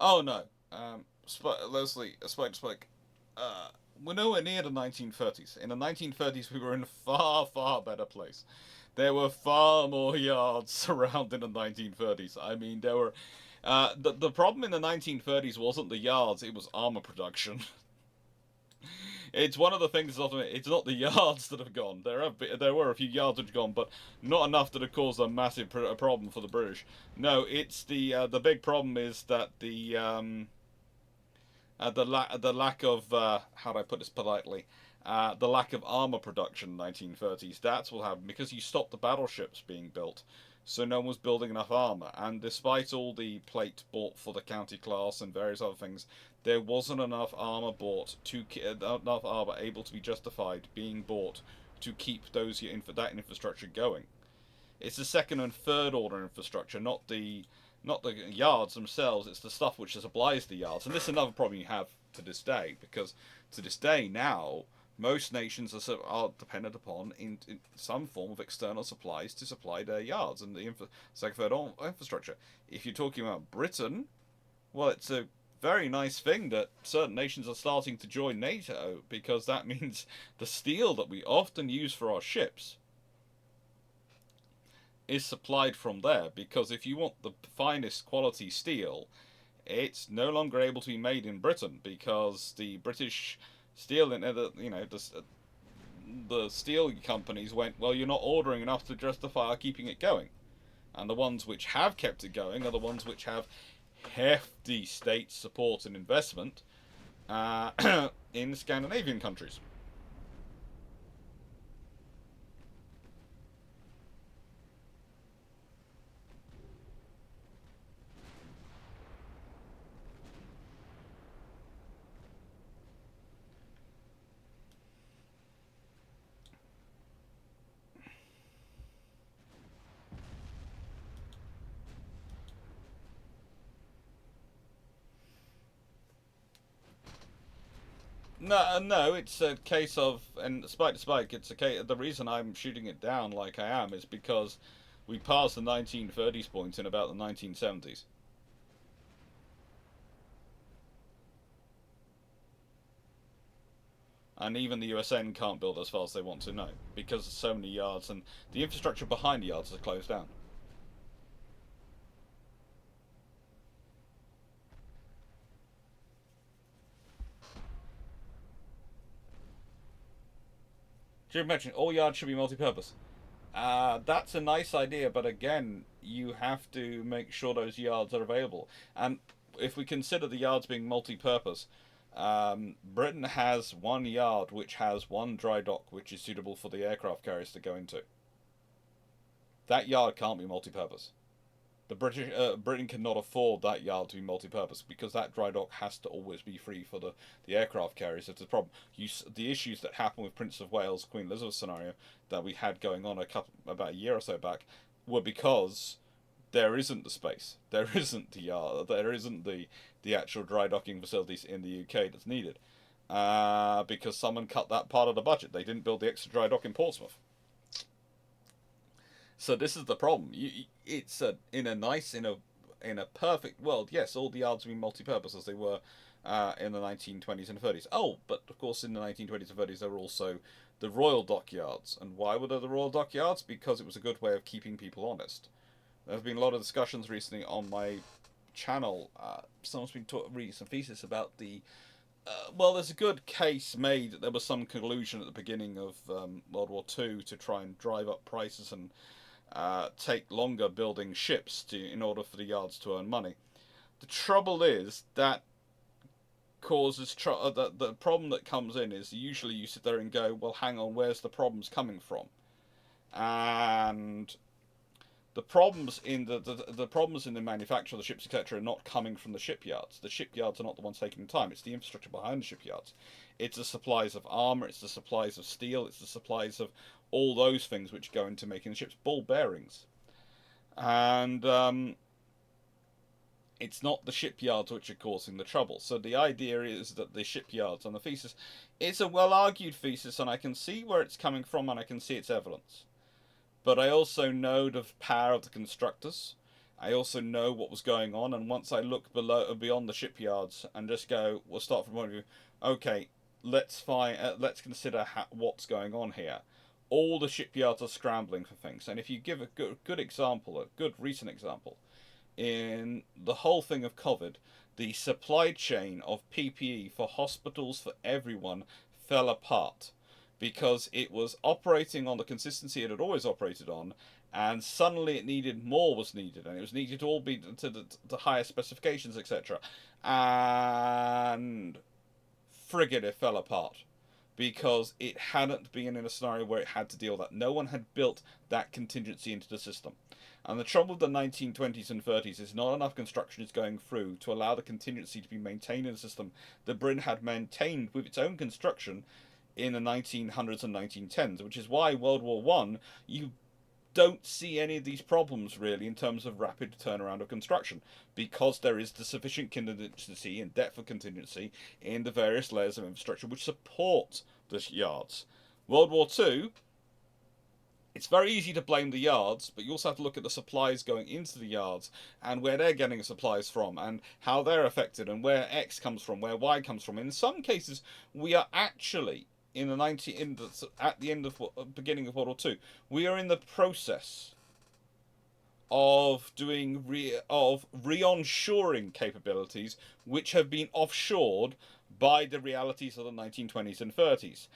Oh no. Leslie, Spike. We're nowhere near the 1930s. In the 1930s, we were in a far, far better place. There were far more yards around in the 1930s. I mean, there were. The problem in the 1930s wasn't the yards, it was armor production. It's one of the things. It's not the yards that have gone. There were a few yards which have gone, but not enough that have caused a massive problem for the British. No, it's the big problem is that the lack of how do I put this politely, the lack of armor production in the 1930s. That's what happened because you stopped the battleships being built. so no one was building enough armor. And despite all the plate bought for the county class and various other things, there wasn't enough armor bought to enough armor able to be justified being bought to keep that infrastructure going. It's the second and third order infrastructure, not the yards themselves. It's the stuff which supplies the yards, and this is another problem you have to this day, because to this day now most nations are dependent upon in some form of external supplies to supply their yards and the second third infrastructure. If you're talking about Britain, well, it's a very nice thing that certain nations are starting to join NATO, because that means the steel that we often use for our ships is supplied from there. Because if you want the finest quality steel, it's no longer able to be made in Britain, because the British steel and the steel companies went, well, you're not ordering enough to justify our keeping it going. And the ones which have kept it going are the ones which have hefty state support and investment in Scandinavian countries. No, no, it's a case of, and spike to spike, it's a case. The reason I'm shooting it down like I am is because we passed the 1930s point in about the 1970s. And even the USN can't build as fast as they want to, no, because there's so many yards and the infrastructure behind the yards is closed down. Do you imagine all yards should be multi-purpose? That's a nice idea, but again, you have to make sure those yards are available. And if we consider the yards being multi-purpose, Britain has one yard which has one dry dock which is suitable for the aircraft carriers to go into. That yard can't be multi-purpose. Britain cannot afford that yard to be multi-purpose, because that dry dock has to always be free for the aircraft carriers. It's a problem. The issues that happen with Prince of Wales, Queen Elizabeth scenario that we had going on about a year or so back were because there isn't the space, there isn't the yard, there isn't the actual dry docking facilities in the UK that's needed, because someone cut that part of the budget. They didn't build the extra dry dock in Portsmouth. So this is the problem. It's in a perfect world. Yes, all the yards would be multi-purpose as they were in the 1920s and 30s. Oh, but of course in the 1920s and 30s there were also the royal dockyards. And why were there the royal dockyards? Because it was a good way of keeping people honest. There have been a lot of discussions recently on my channel. Someone's been reading some thesis about the well, there's a good case made that there was some collusion at the beginning of World War II to try and drive up prices and take longer building ships in order for the yards to earn money. The trouble is that causes the problem that comes in is usually you sit there and go, well, hang on, where's the problems coming from? And the problems in the problems in the manufacture of the ships, etc., are not coming from the shipyards. The shipyards are not the ones taking the time. It's the infrastructure behind the shipyards. It's the supplies of armor. It's the supplies of steel. It's the supplies of all those things which go into making the ships. Ball bearings, and it's not the shipyards which are causing the trouble. So the idea is that the shipyards, and the thesis, it's a well-argued thesis, and I can see where it's coming from, and I can see its evidence. But I also know the power of the constructors. I also know what was going on, and once I look beyond the shipyards and just go, we'll start from one view. Okay, let's consider what's going on here. All the shipyards are scrambling for things, and if you give a good example, a good recent example, in the whole thing of COVID, the supply chain of PPE for hospitals for everyone fell apart because it was operating on the consistency it had always operated on, and suddenly it needed more was needed, and it was needed to all be to the higher specifications, etc. And frigate, it fell apart because it hadn't been in a scenario where it had to deal with that. No one had built that contingency into the system. And the trouble with the 1920s and 30s is not enough construction is going through to allow the contingency to be maintained in the system that Britain had maintained with its own construction in the 1900s and 1910s, which is why World War One, you don't see any of these problems really in terms of rapid turnaround of construction, because there is the sufficient contingency and depth of contingency in the various layers of infrastructure which support the yards. World War Two, it's very easy to blame the yards, but you also have to look at the supplies going into the yards and where they're getting supplies from and how they're affected and where X comes from, where Y comes from. In some cases, we are actually at the end of beginning of World War Two, we are in the process of doing re-onshoring capabilities which have been offshored by the realities of the 1920s and 30s.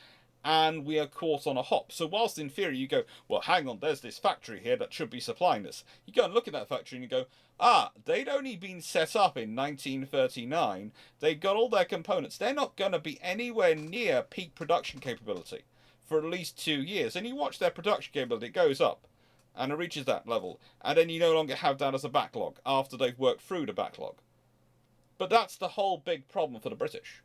And we are caught on a hop. So whilst in theory you go, well, hang on, there's this factory here that should be supplying this. You go and look at that factory and you go, they'd only been set up in 1939. They've got all their components. They're not going to be anywhere near peak production capability for at least 2 years. And you watch their production capability, it goes up. And it reaches that level. And then you no longer have that as a backlog after they've worked through the backlog. But that's the whole big problem for the British.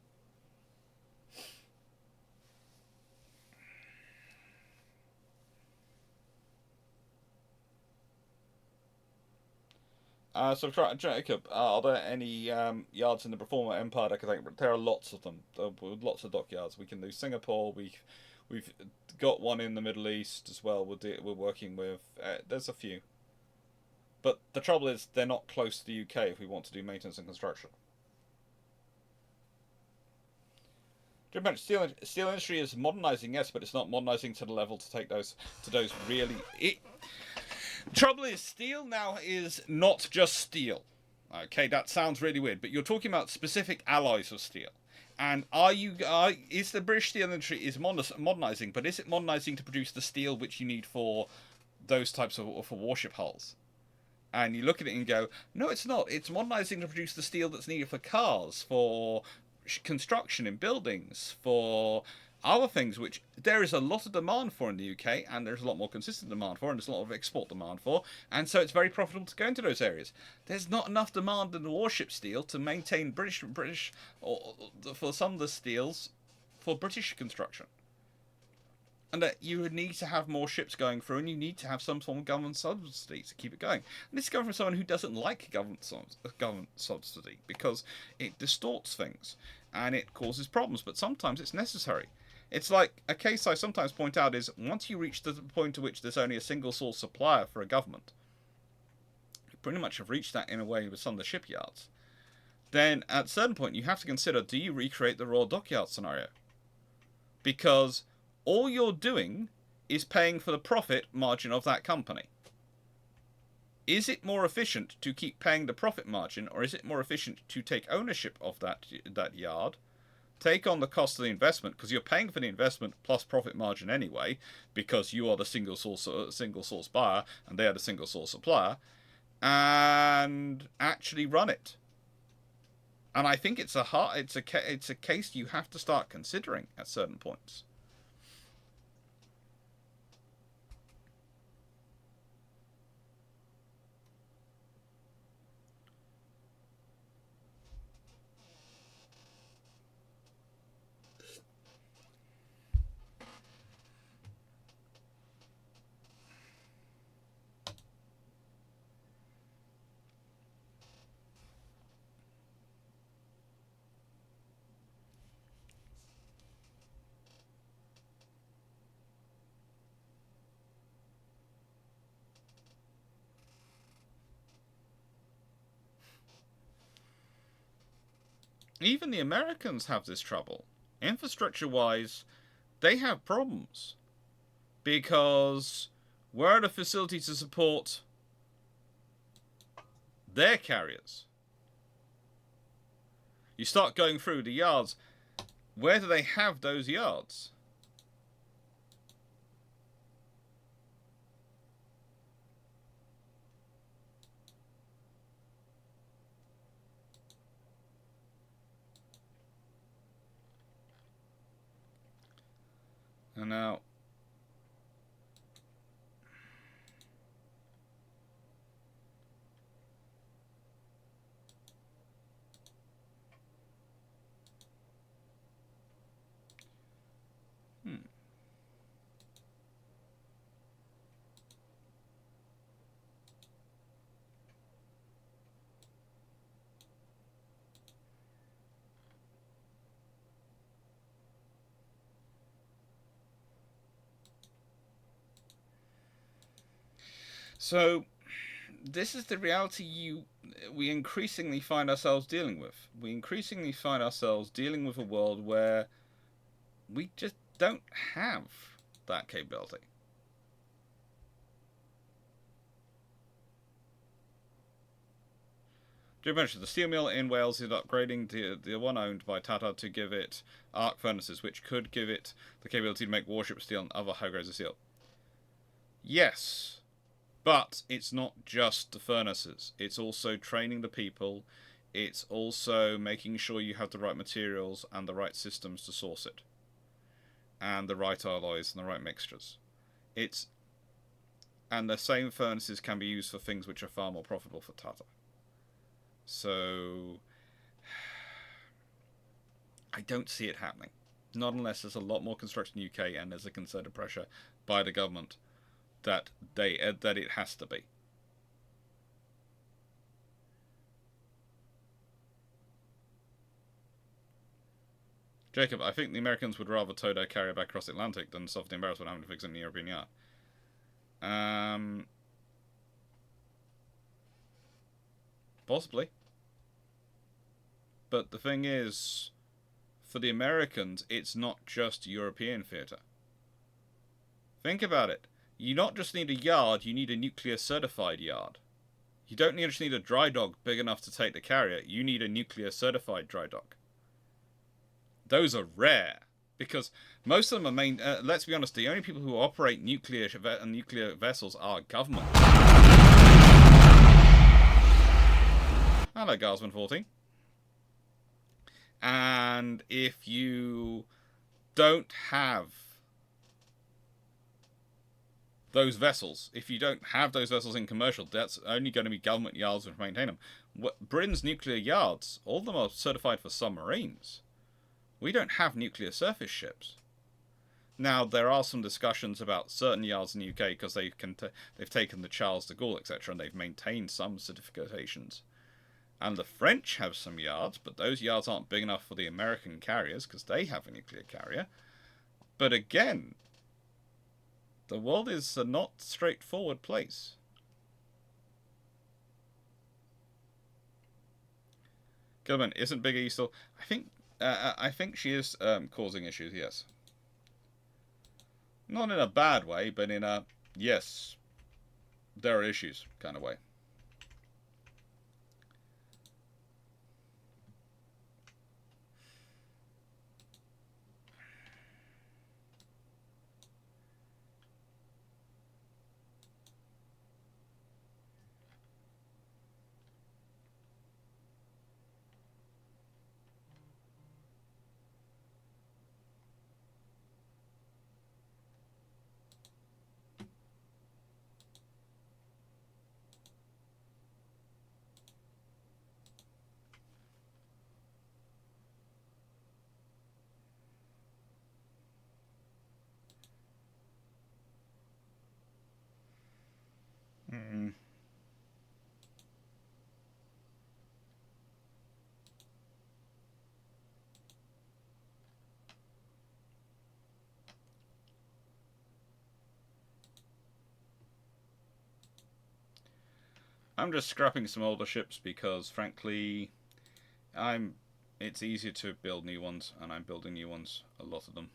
So, Jacob, are there any yards in the former empire that I can think? There are lots of them. There are lots of dockyards. We can do Singapore. We've got one in the Middle East as well. We're working with. There's a few, but the trouble is they're not close to the UK if we want to do maintenance and construction. Steel industry is modernising, yes, but it's not modernising to the level to take those really. Trouble is, steel now is not just steel. Okay, that sounds really weird, but you're talking about specific alloys of steel. And is the British steel industry is modernising, but is it modernising to produce the steel which you need for those types of for warship hulls? And you look at it and go, no, it's not. It's modernising to produce the steel that's needed for cars, for construction in buildings, for other things which there is a lot of demand for in the UK, and there's a lot more consistent demand for, and there's a lot of export demand for, and so it's very profitable to go into those areas. There's not enough demand in the warship steel to maintain British or for some of the steels for British construction. And that you would need to have more ships going through, and you need to have some form of government subsidy to keep it going. And this is coming from someone who doesn't like government subsidy because it distorts things and it causes problems. But sometimes it's necessary. It's like a case I sometimes point out is once you reach the point at which there's only a single source supplier for a government, you pretty much have reached that in a way with some of the shipyards. Then at a certain point you have to consider, do you recreate the Royal Dockyard scenario? Because all you're doing is paying for the profit margin of that company. Is it more efficient to keep paying the profit margin, or is it more efficient to take ownership of that yard, take on the cost of the investment, because you're paying for the investment plus profit margin anyway, because you are the single source buyer and they are the single source supplier, and actually run it? And I think it's a case you have to start considering at certain points. Even the Americans have this trouble. Infrastructure-wise, they have problems. Because where are the facilities to support their carriers? You start going through the yards. Where do they have those yards? And now... So, this is the reality we increasingly find ourselves dealing with. We increasingly find ourselves dealing with a world where we just don't have that capability. Do mention the steel mill in Wales is upgrading the one owned by Tata to give it arc furnaces, which could give it the capability to make warship steel and other high grades of steel. Yes. But it's not just the furnaces. It's also training the people. It's also making sure you have the right materials and the right systems to source it. And the right alloys and the right mixtures. And the same furnaces can be used for things which are far more profitable for Tata. So... I don't see it happening. Not unless there's a lot more construction in the UK and there's a concerted pressure by the government that it has to be. Jacob, I think the Americans would rather tow their carrier back across the Atlantic than suffer the embarrassment of having to fix it in the European yard. Possibly. But the thing is, for the Americans, it's not just European theatre. Think about it. You not just need a yard, you need a nuclear certified yard. You don't just need a dry dock big enough to take the carrier, you need a nuclear certified dry dock. Those are rare, because most of them are let's be honest, the only people who operate nuclear vessels are government. Hello, Guardsman 14. And if you don't have those vessels, if you don't have those vessels in commercial, that's only going to be government yards which maintain them. Britain's nuclear yards, all of them are certified for submarines. We don't have nuclear surface ships. Now, there are some discussions about certain yards in the UK because they've taken the Charles de Gaulle, etc., and they've maintained some certifications. And the French have some yards, but those yards aren't big enough for the American carriers because they have a nuclear carrier. But again, the world is a not straightforward place. Gilman, isn't Big E still... I think she is causing issues, yes. Not in a bad way, but in a, yes, there are issues kind of way. I'm just scrapping some older ships because, frankly, it's easier to build new ones, and I'm building new ones, a lot of them.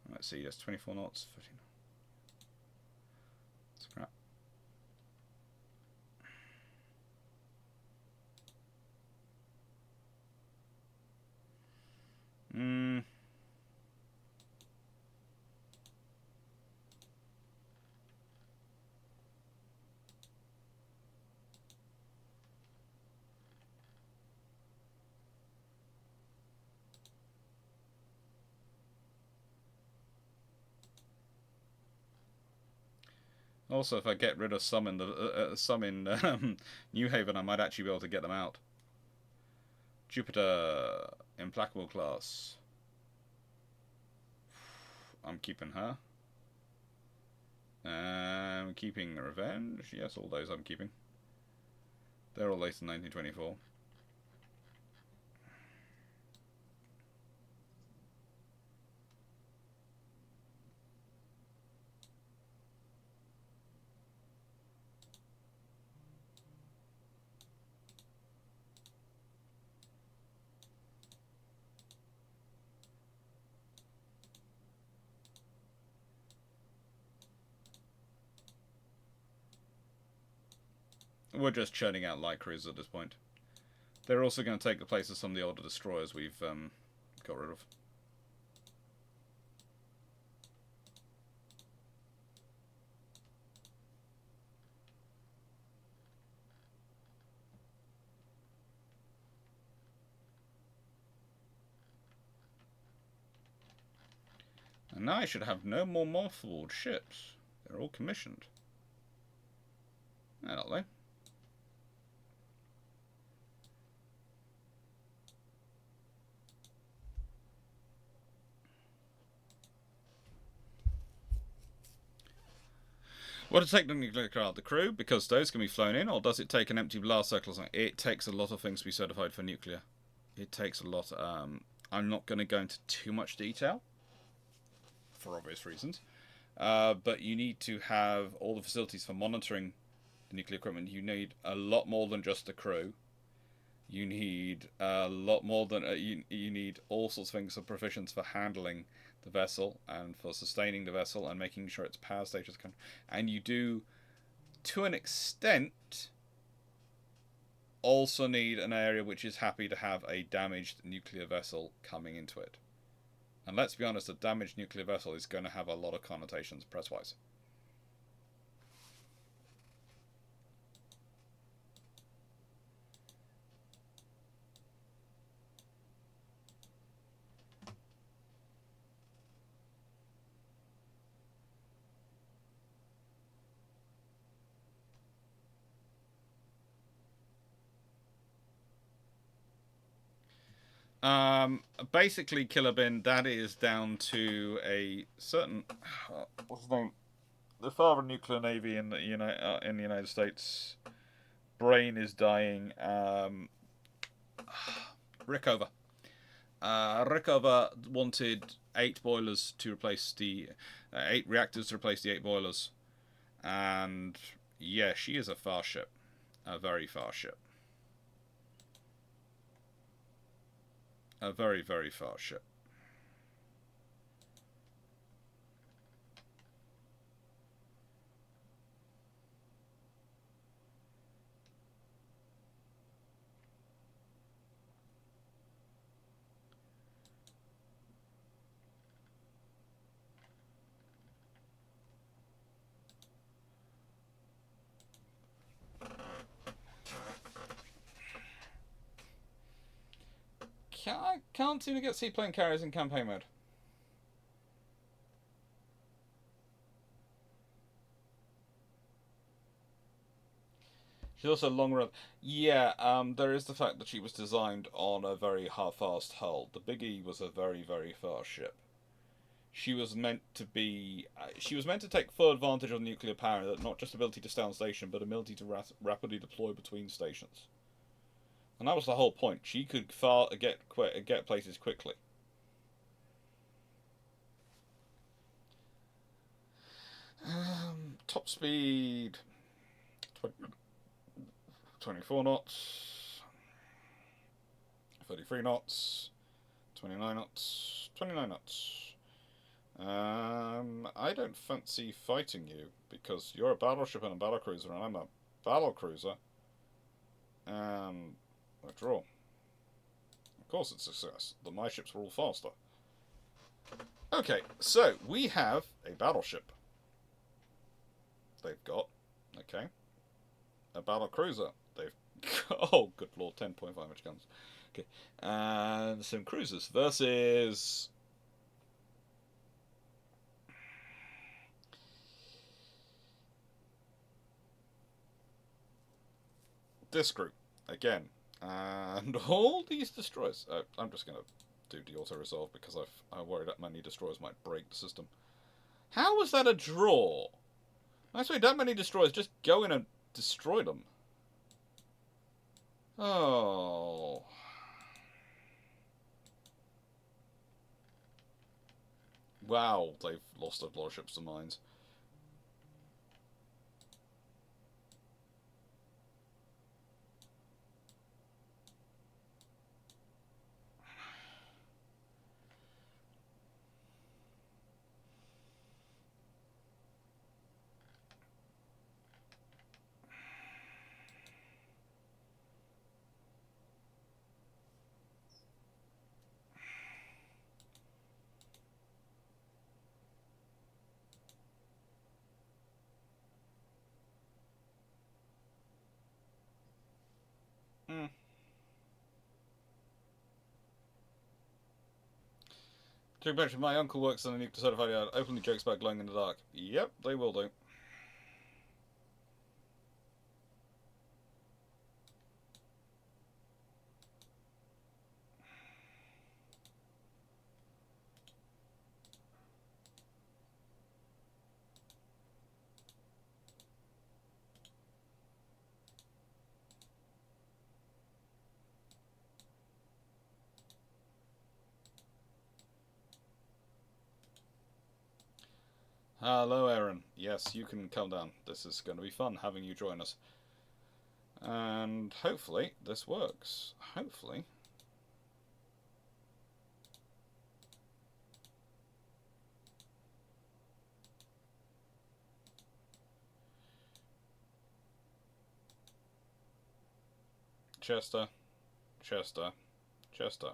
Let's see, that's 24 knots, 15. Scrap. Also, if I get rid of some in New Haven, I might actually be able to get them out. Jupiter, implacable class. I'm keeping her. I'm keeping Revenge. Yes, all those I'm keeping. They're all late in 1924. We're just churning out light cruisers at this point. They're also going to take the place of some of the older destroyers we've got rid of. And now I should have no more mothballed ships. They're all commissioned. Hello. What to take the nuclear out the crew? Because those can be flown in, or does it take an empty blast circle? It takes a lot of things to be certified for nuclear. It takes a lot. I'm not going to go into too much detail, for obvious reasons. But you need to have all the facilities for monitoring the nuclear equipment. You need a lot more than just the crew. You need a lot more than you need all sorts of things of provisions for handling the vessel and for sustaining the vessel and making sure its power stations can. And you do, to an extent, also need an area which is happy to have a damaged nuclear vessel coming into it. And let's be honest, a damaged nuclear vessel is going to have a lot of connotations press-wise. Basically, Killer Bin, that is down to a certain what's his name? The father of nuclear navy in the United States. Brain is dying. Rickover. Rickover wanted 8 boilers to replace the 8 reactors to replace the 8 boilers, and yeah, she is a fast ship, a very fast ship. A very, very fast ship. I can't seem to get seaplane carriers in campaign mode. She's also long run. Yeah, there is the fact that she was designed on a very fast hull. The Big E was a very, very fast ship. She was meant to be. She was meant to take full advantage of nuclear power, that not just ability to stay on station, but ability to rapidly deploy between stations. And that was the whole point. She could get places quickly. Top speed 24 knots, 33 knots, 29 knots, 29 knots. I don't fancy fighting you because you're a battleship and a battlecruiser, and I'm a battlecruiser. Withdraw. Of course, it's a success. My ships were all faster. Okay, so we have a battleship. They've got, okay, a battlecruiser. They've got, oh, good lord, 10.5 inch guns. Okay, and some cruisers versus this group again, and all these destroyers. I'm just gonna do the auto resolve because I worry that many destroyers might break the system. How was that a draw? Actually, that many destroyers, just go in and destroy them. Oh. Wow, they've lost a lot of ships to mines. Hmm. To mention, my uncle works on a nuclear certified yard, openly jokes about glowing in the dark. Yep, they will do. Hello, Aaron. Yes, you can come down. This is going to be fun having you join us. And hopefully this works. Hopefully. Chester. Chester. Chester.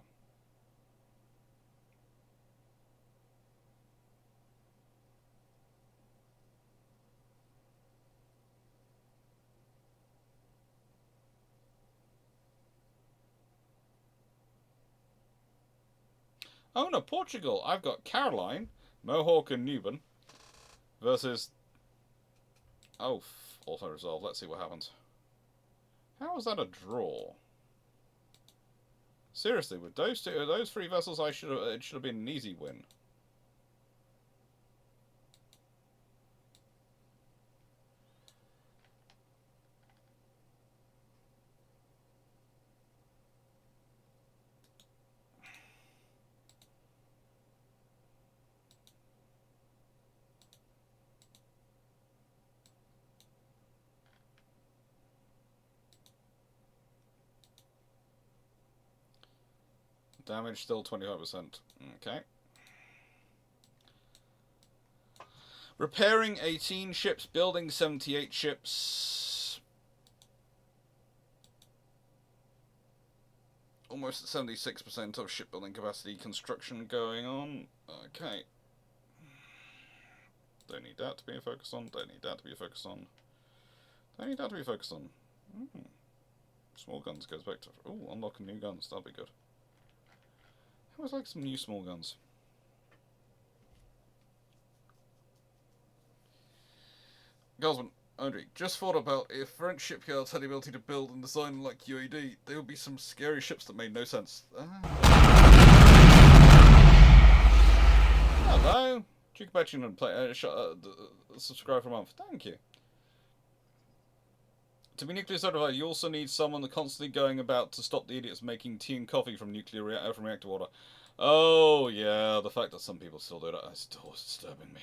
Oh no, Portugal. I've got Caroline, Mohawk, and Nuban versus. Oh, auto resolve. Let's see what happens. How was that a draw? Seriously, with those three vessels, it should have been an easy win. Damage still 25%. Okay. Repairing 18 ships, building 78 ships. Almost 76% of shipbuilding capacity construction going on. Okay. Don't need that to be focused on. Don't need that to be focused on. Don't need that to be focused on. Small guns goes back to... Ooh, unlocking new guns. That'll be good. I always like some new small guns. Gosman, Andre, just thought about if French shipyards had the ability to build and design like UAD, there would be some scary ships that made no sense. Hello! Chukabachin and play subscribe for a month. Thank you. To be nuclear certified, you also need someone constantly going about to stop the idiots making tea and coffee from from reactor water. Oh yeah, the fact that some people still do that is still disturbing me.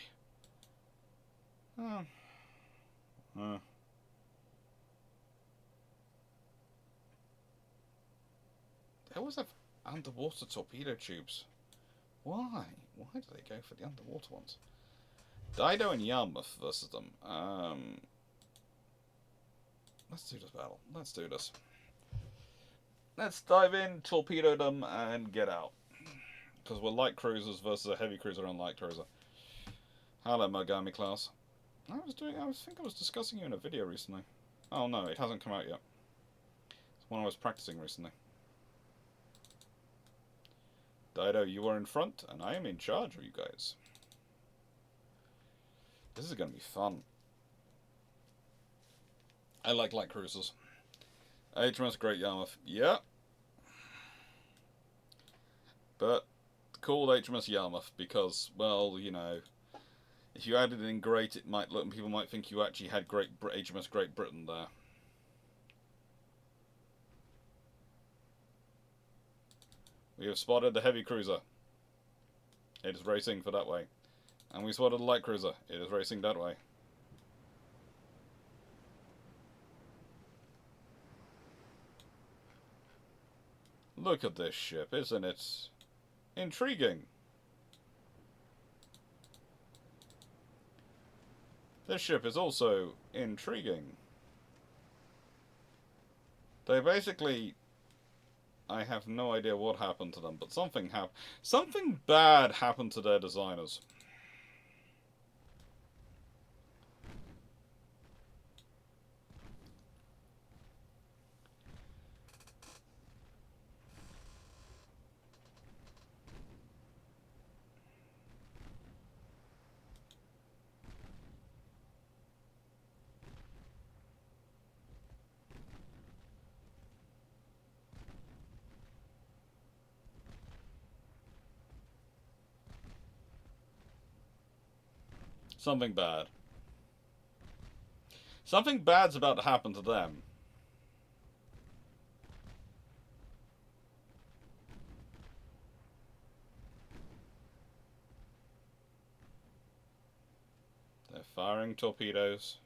They always have underwater torpedo tubes. Why? Why do they go for the underwater ones? Dido and Yarmouth versus them. Let's do this battle. Let's do this. Let's dive in, torpedo them, and get out. Because we're light cruisers versus a heavy cruiser and light cruiser. Hello, Mogami class. I think I was discussing you in a video recently. Oh no, it hasn't come out yet. It's one I was practicing recently. Dido, you are in front, and I am in charge of you guys. This is going to be fun. I like light cruisers. HMS Great Yarmouth. Yeah. But called HMS Yarmouth because, well, you know, if you added in Great, it might look, people might think you actually had HMS Great Britain there. We have spotted the heavy cruiser. It is racing for that way. And we spotted the light cruiser. It is racing that way. Look at this ship, isn't it intriguing? This ship is also intriguing. They basically... I have no idea what happened to them, but something bad happened to their designers. Something bad. Something bad's about to happen to them. They're firing torpedoes.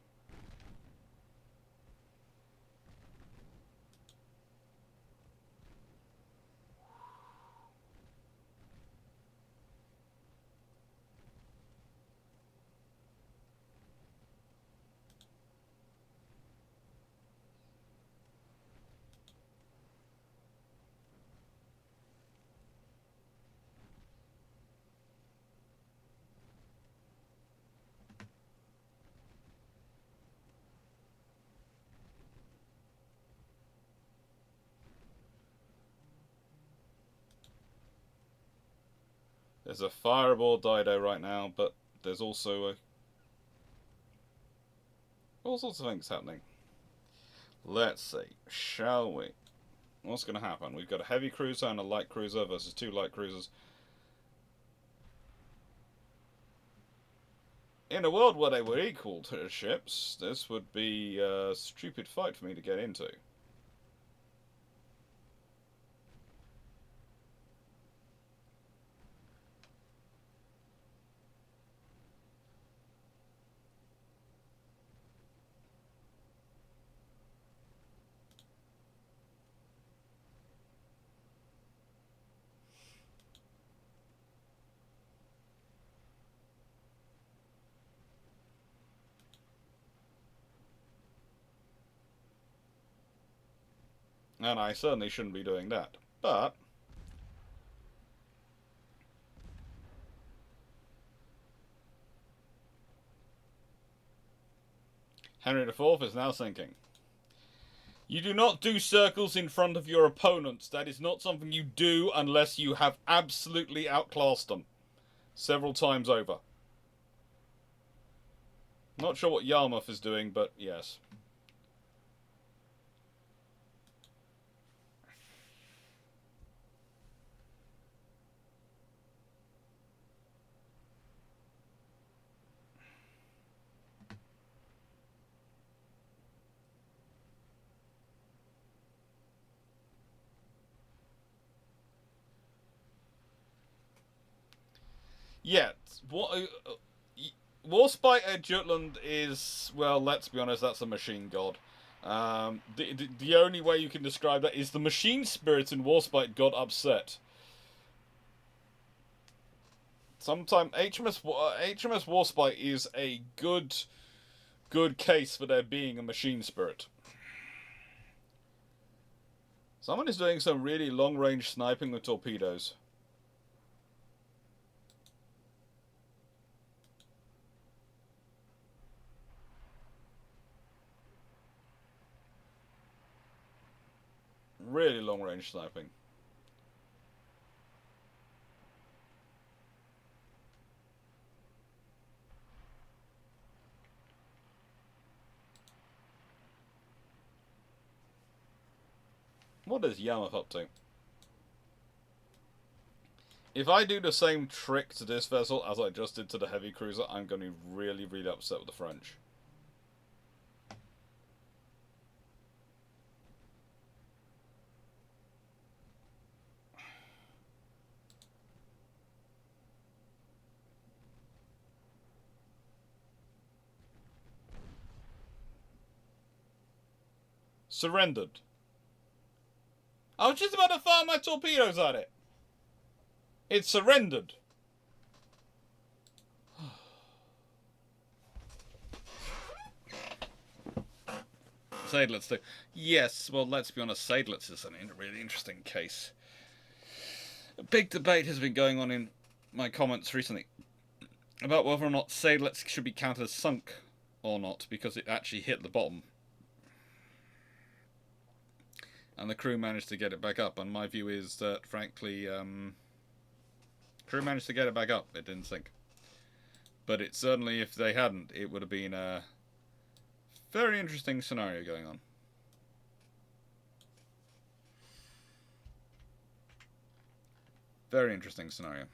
There's a fireable Dido right now, but there's also all sorts of things happening. Let's see, shall we? What's going to happen? We've got a heavy cruiser and a light cruiser versus two light cruisers. In a world where they were equal to ships, this would be a stupid fight for me to get into. And I certainly shouldn't be doing that. But Henry IV is now sinking. You do not do circles in front of your opponents. That is not something you do unless you have absolutely outclassed them several times over. Not sure what Yarmouth is doing, but yes. Yeah, Warspite at Jutland is, well, let's be honest, that's a machine god. The only way you can describe that is the machine spirit in Warspite got upset. Sometimes HMS Warspite is a good case for there being a machine spirit. Someone is doing some really long-range sniping with torpedoes. Really long-range sniping. What is Yarmouth up to? If I do the same trick to this vessel as I just did to the heavy cruiser, I'm going to be really, really upset with the French. Surrendered. I was just about to fire my torpedoes at it. It surrendered. Seydlitz too. Yes, well, let's be honest, Seydlitz is a really interesting case. A big debate has been going on in my comments recently about whether or not Seydlitz should be counted as sunk or not, because it actually hit the bottom. And the crew managed to get it back up, and my view is that, frankly, crew managed to get it back up. It didn't sink. But it certainly, if they hadn't, it would have been a very interesting scenario going on. Very interesting scenario.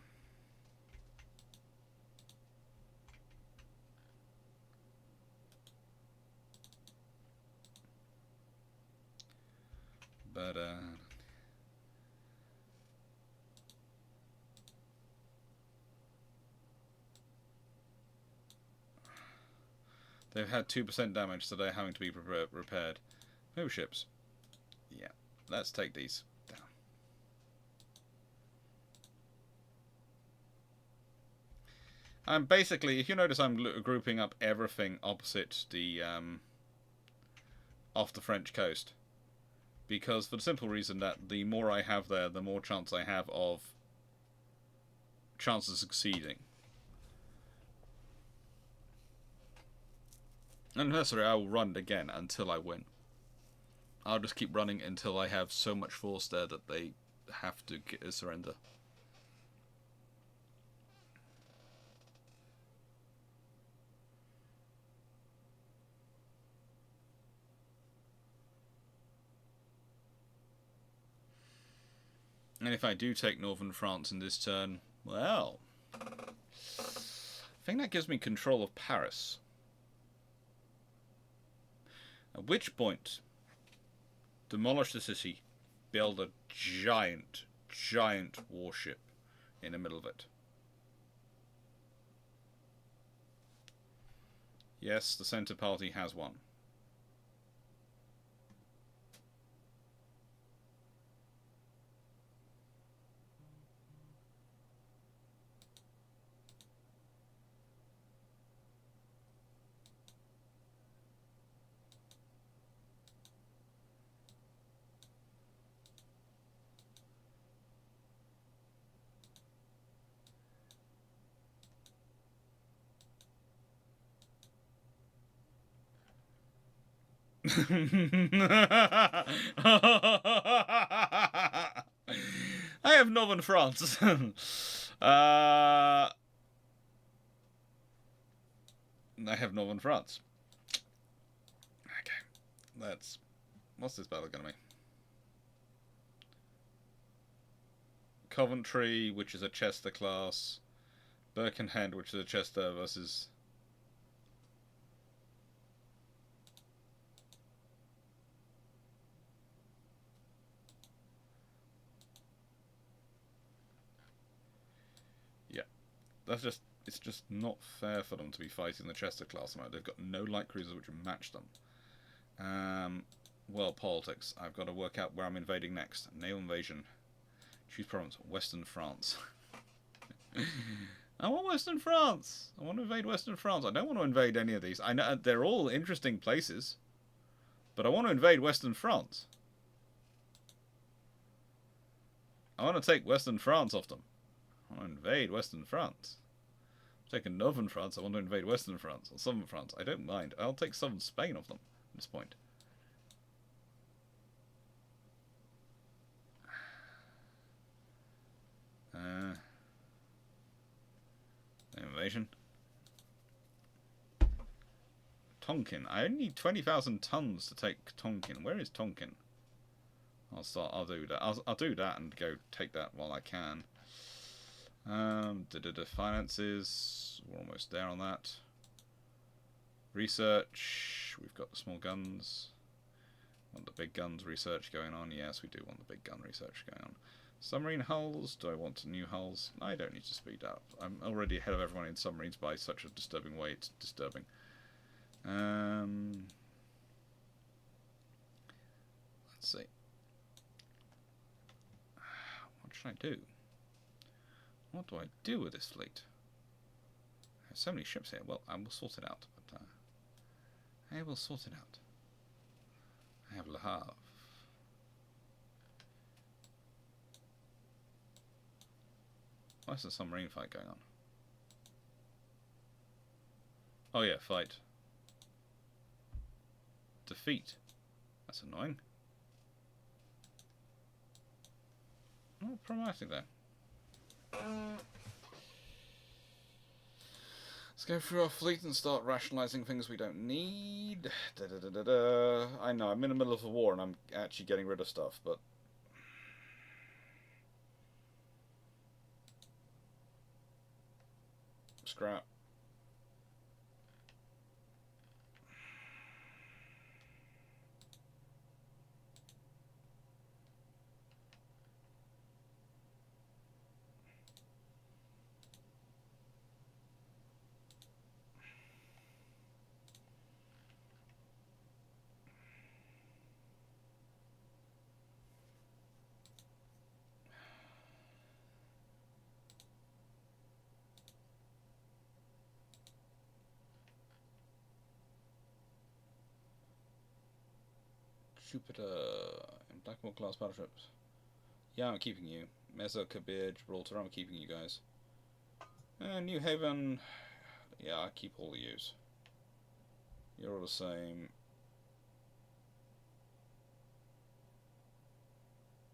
But, they've had 2% damage, so they're having to be repaired. Move ships. Yeah, let's take these down. And basically, if you notice, I'm grouping up everything opposite the off the French coast, because for the simple reason that the more I have there, the more chance I have of succeeding. And necessarily, I will run it again until I win. I'll just keep running until I have so much force there that they have to surrender. And if I do take northern France in this turn, well, I think that gives me control of Paris. At which point, demolish the city, build a giant, giant warship in the middle of it. Yes, the Centre Party has one. I have northern France. I have northern France. Okay, what's this battle going to be? Coventry, which is a Chester class. Birkenhead, which is a Chester versus... it's just not fair for them to be fighting the Chester class mode. They've got no light cruisers which match them. Well, politics. I've got to work out where I'm invading next. Naval invasion. Choose province. Western France. I want Western France. I want to invade Western France. I don't want to invade any of these. I know they're all interesting places, but I want to invade Western France. I want to take Western France off them. I want to invade Western France. I'm taking Northern France. I want to invade Western France or Southern France. I don't mind. I'll take Southern Spain off them at this point. Invasion. Tonkin. I only need 20,000 tons to take Tonkin. Where is Tonkin? I'll do that. I'll do that and go take that while I can. Finances. We're almost there on that. Research. We've got the small guns. Want the big guns research going on? Yes, we do want the big gun research going on. Submarine hulls. Do I want new hulls? I don't need to speed up. I'm already ahead of everyone in submarines by such a disturbing way. It's disturbing. Let's see. What should I do? What do I do with this fleet? There's so many ships here. Well, I will sort it out. But, I will sort it out. I have Le Havre. Why is the submarine fight going on? Oh yeah, fight. Defeat. That's annoying. Not problematic though. Let's go through our fleet and start rationalising things we don't need. I know, I'm in the middle of a war and I'm actually getting rid of stuff, but... Scrap. Jupiter and Blackmore class battleships. Yeah, I'm keeping you. Mesa, Kabir, Gibraltar, I'm keeping you guys. New Haven. Yeah, I keep all the yous. You're all the same.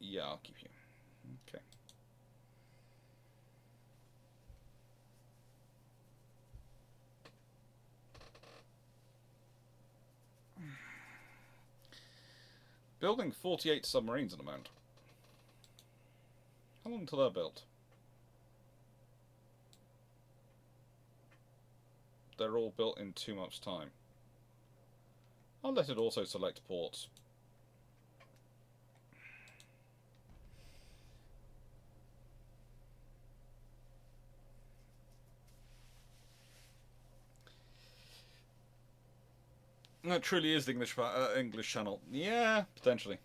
Yeah, I'll keep you. Okay. Building 48 submarines at the moment. How long till they're built? They're all built in 2 months' time. I'll let it also select ports. That truly is the English channel. Yeah, potentially.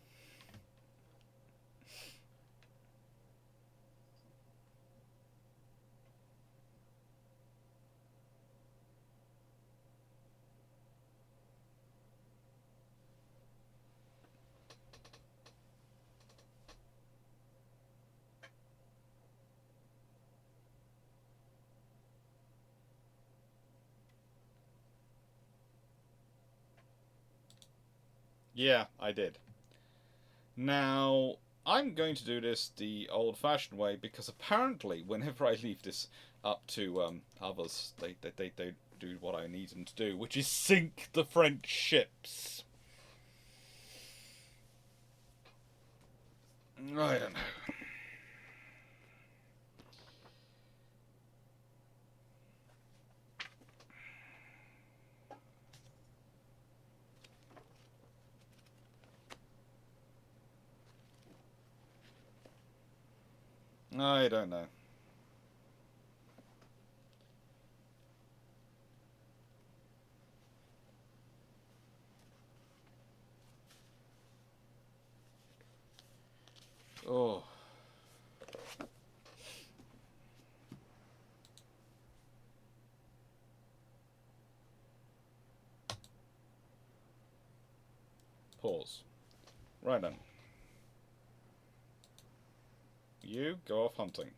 Yeah, I did. Now, I'm going to do this the old-fashioned way because apparently whenever I leave this up to others, they do what I need them to do, which is sink the French ships. I don't know. I don't know. Oh. Pause. Right then. You go off hunting.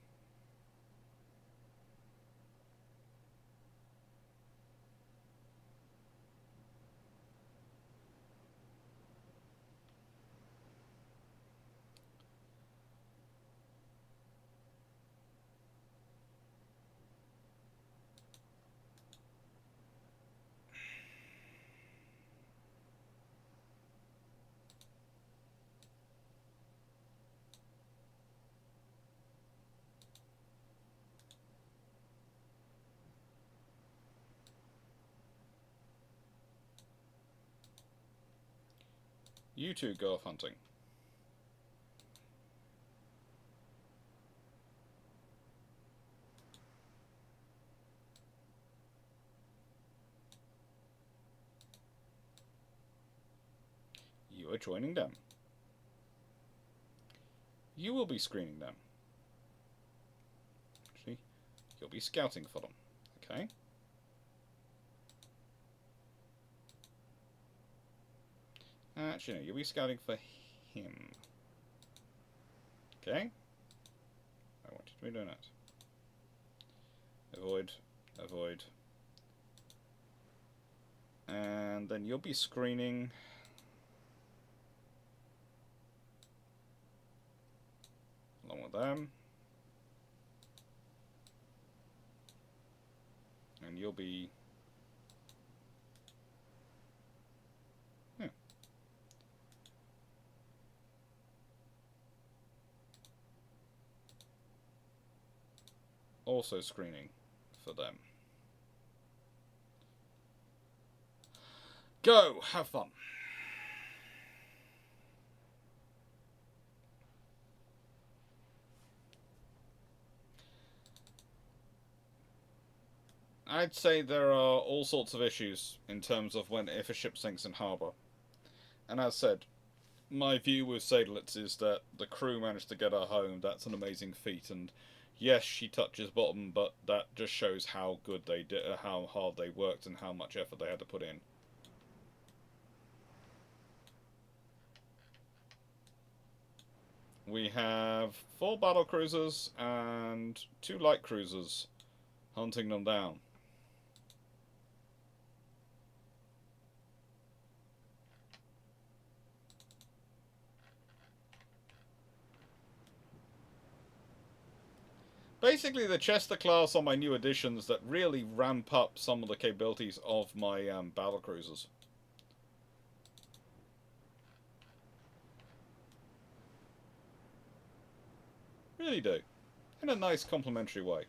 You two go off hunting. You are joining them. You will be screening them. Actually, you'll be scouting for them. Okay? Actually, no, you'll be scouting for him. Okay? I want you to be doing that. Avoid, avoid. And then you'll be screening... along with them. And you'll be... yeah. Also screening for them. Go! Have fun! I'd say there are all sorts of issues in terms of if a ship sinks in harbour. And as said, my view with Sadelitz is that the crew managed to get her home. That's an amazing feat, and yes, she touches bottom, but that just shows how good they did, how hard they worked, and how much effort they had to put in. We have 4 battle cruisers and 2 light cruisers hunting them down. Basically, the Chester class are my new additions that really ramp up some of the capabilities of my battle cruisers. Really do. In a nice complimentary way.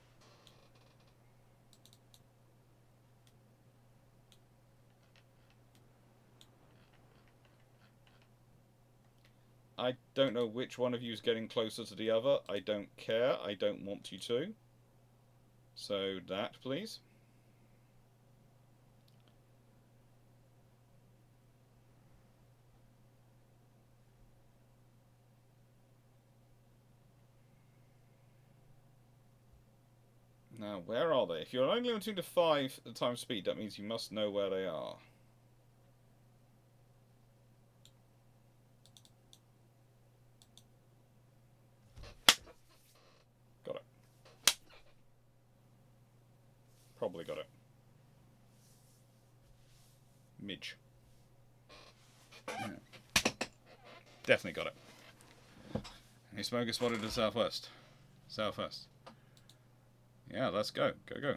I don't know which one of you is getting closer to the other. I don't care. I don't want you to. So that, please. Now, where are they? If you're only limiting to 5 at the time speed, that means you must know where they are. Got it. Probably got it. Midge. Yeah. Definitely got it. Any smoker spotted to the southwest. Southwest. Yeah, let's go. Go, go.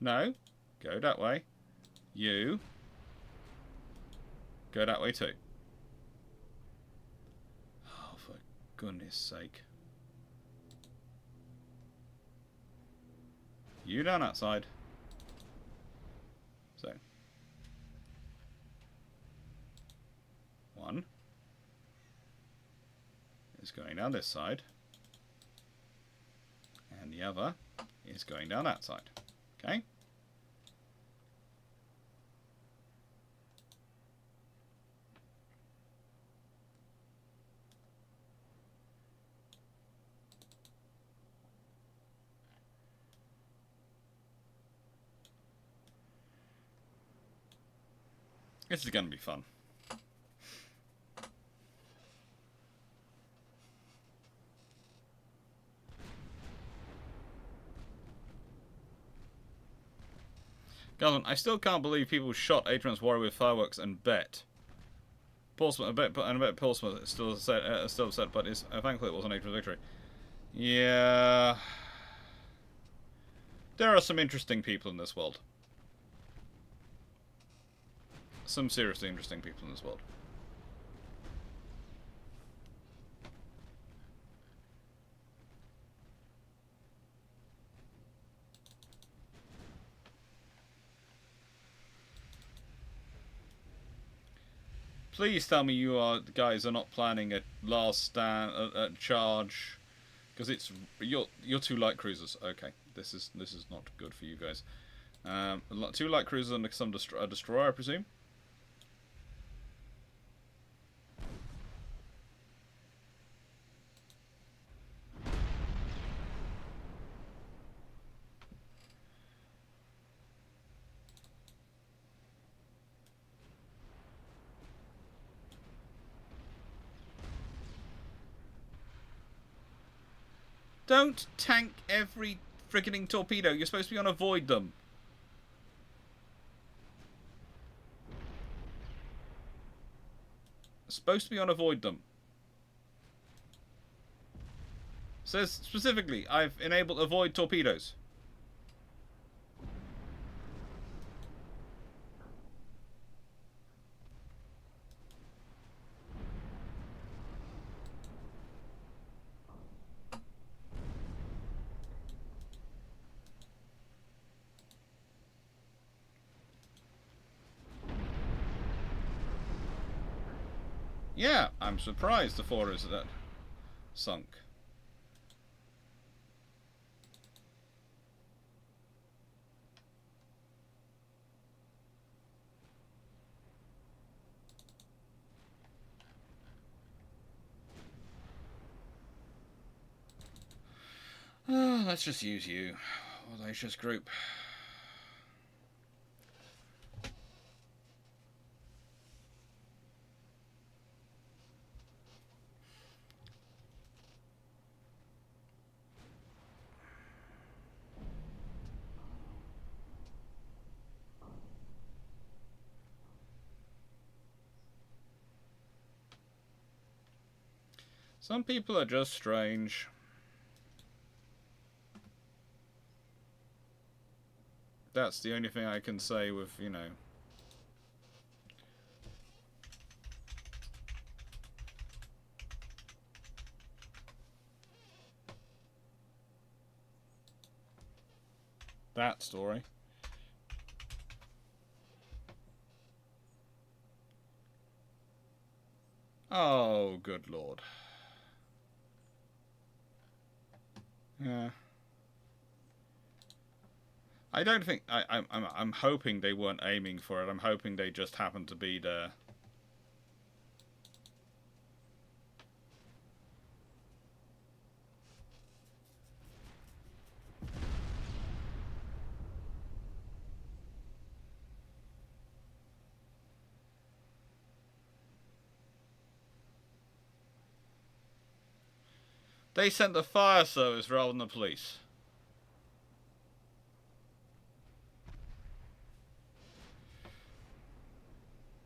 No. Go that way. You. Go that way too. Oh, for goodness sake. You down that side. So. 1 is going down this side. And the other is going down that side. Okay? This is going to be fun. Gentlemen, I still can't believe people shot Adrian's warrior with fireworks and bet. Portsmouth, I bet Portsmouth is still upset, but thankfully it wasn't Adrian's victory. Yeah. There are some interesting people in this world. Some seriously interesting people in this world. Please tell me guys are not planning a last stand, a charge, because you're 2 light cruisers. Okay, this is not good for you guys. 2 light cruisers and a destroyer, I presume. Don't tank every frigging torpedo. You're supposed to be on avoid them. Supposed to be on avoid them. Says specifically, I've enabled avoid torpedoes. Yeah, I'm surprised the 4 is that sunk. Let's just use you. Audacious group. Some people are just strange. That's the only thing I can say with, you know. That story. Oh, good lord. Yeah. I don't think I'm hoping they weren't aiming for it. I'm hoping they just happened to be there. They sent the fire service rather than the police.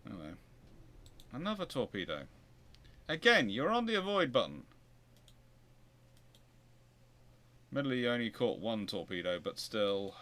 Hello. Another torpedo. Again, you're on the avoid button. Admittedly, you only caught 1 torpedo, but still.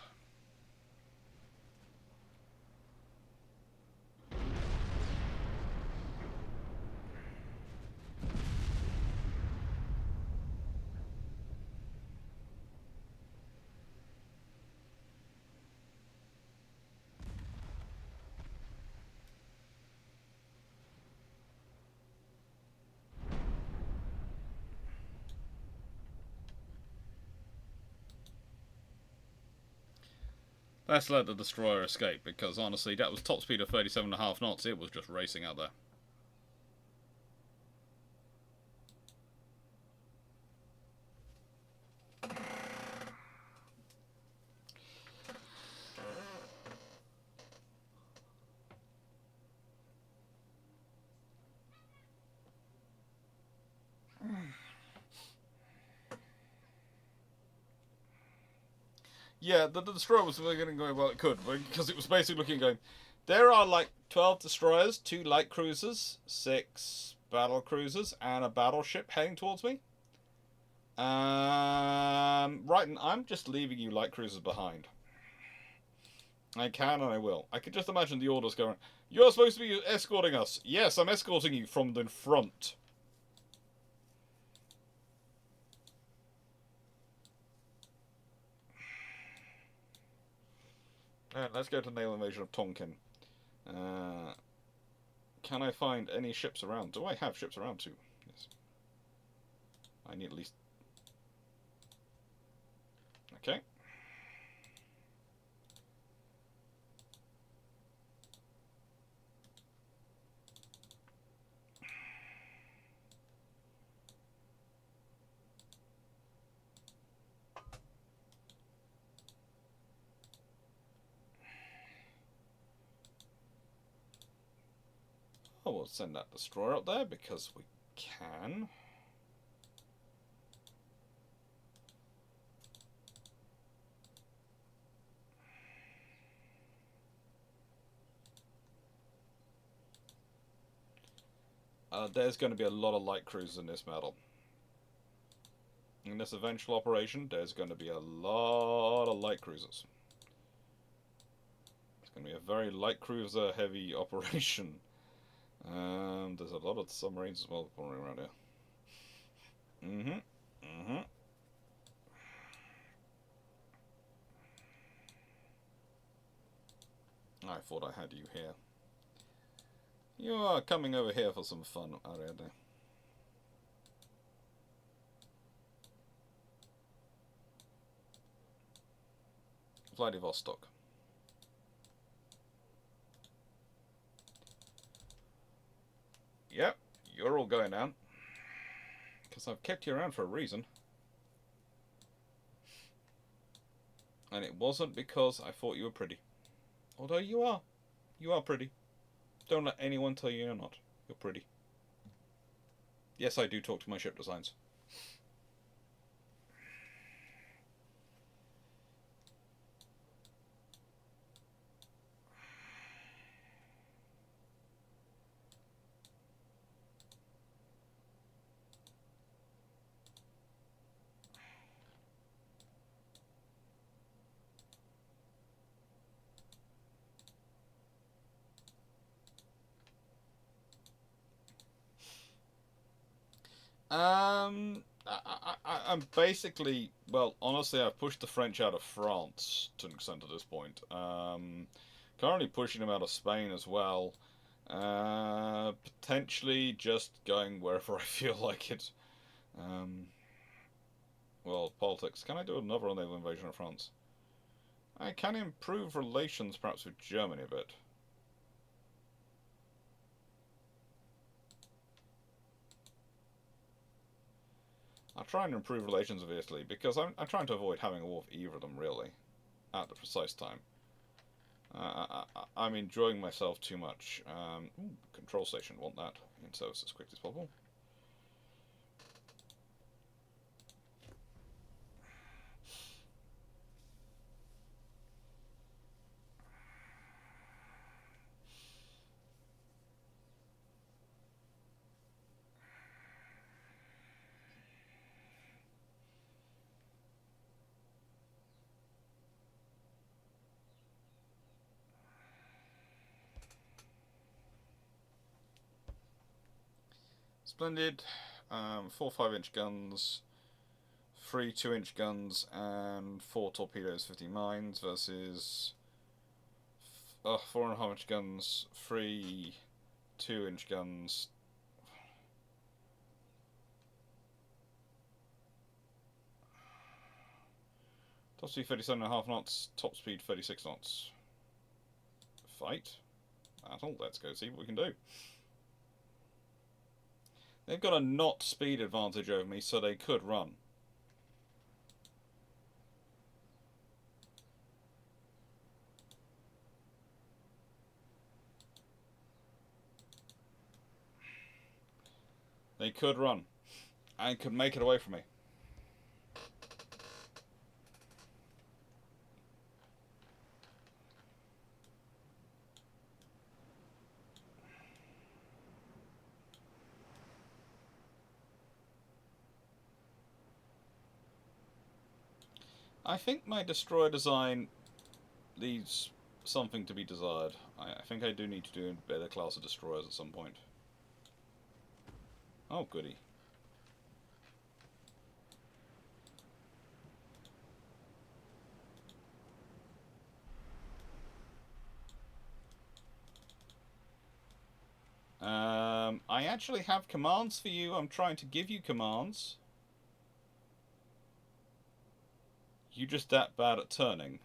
Let's let the destroyer escape, because honestly, that was top speed of 37.5 knots. It was just racing out there. Yeah, the destroyer was going well it could, because it was basically looking going, there are like 12 destroyers, 2 light cruisers, 6 battle cruisers, and a battleship heading towards me. Right, and I'm just leaving you light cruisers behind. I can and I will. I could just imagine the orders going, you're supposed to be escorting us. Yes, I'm escorting you from the front. Alright, let's go to naval invasion of Tonkin. Can I find any ships around? Do I have ships around too? Yes. I need at least... Okay. Oh, we'll send that destroyer up there because we can. There's going to be a lot of light cruisers in this battle. In this eventual operation, there's going to be a lot of light cruisers. It's going to be a very light cruiser heavy operation. There's a lot of submarines as well around here. I thought I had you here. You are coming over here for some fun, Ariadne. Vladivostok. Yep, you're all going down. Because I've kept you around for a reason. And it wasn't because I thought you were pretty. Although you are. You are pretty. Don't let anyone tell you you're not. You're pretty. Yes, I do talk to my ship designs. I'm basically, well, honestly, I've pushed the French out of France to an extent at this point. Currently pushing them out of Spain as well. Potentially just going wherever I feel like it. Well, politics. Can I do another naval invasion of France? I can improve relations perhaps with Germany a bit. I'll try and improve relations with Italy, because I'm trying to avoid having a war with either of them, really, at the precise time. I'm enjoying myself too much. Control station, want that in service as quickly as possible. Splendid. 4 5-inch guns, 3 2-inch guns, and 4 torpedoes, 50 mines versus 4.5-inch guns, 3 2-inch guns. Top speed 37.5 knots, top speed 36 knots. Fight. Battle. Let's go see what we can do. They've got a knot speed advantage over me, so they could run. They could run. And could make it away from me. I think my destroyer design leaves something to be desired. I think I do need to do a better class of destroyers at some point. Oh, goody. I actually have commands for you. I'm trying to give you commands. You just that bad at turning.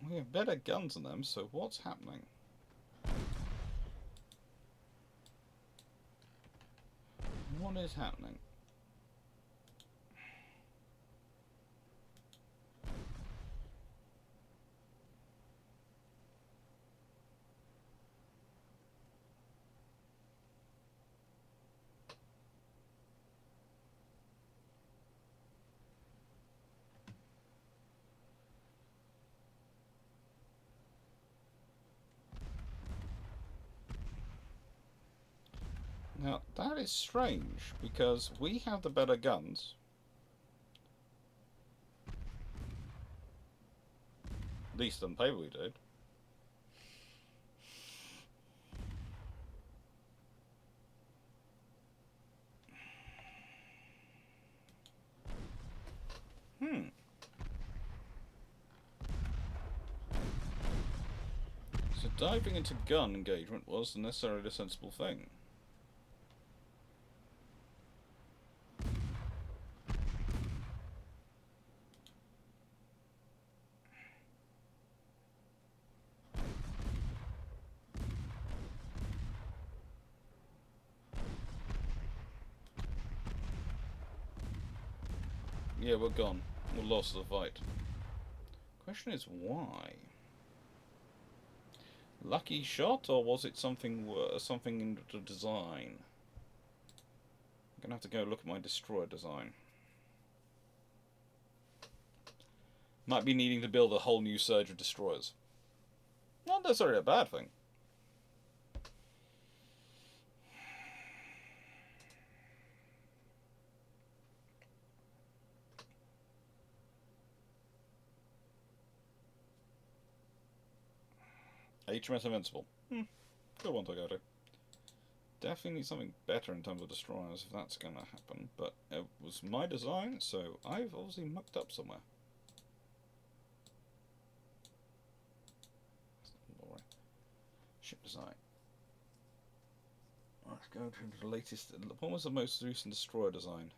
We have better guns than them, so what's happening? What is happening? Now, that is strange, because we have the better guns. At least on paper we did. So diving into gun engagement was necessarily a sensible thing. Yeah, we're gone. We lost the fight. Question is why? Lucky shot, or was it something in the design? I'm gonna have to go look at my destroyer design. Might be needing to build a whole new surge of destroyers. Not necessarily a bad thing. HMS Invincible. Good one to go to. Definitely need something better in terms of destroyers if that's going to happen. But it was my design, so I've obviously mucked up somewhere. Ship design. Let's go to the latest. What was the most recent destroyer design?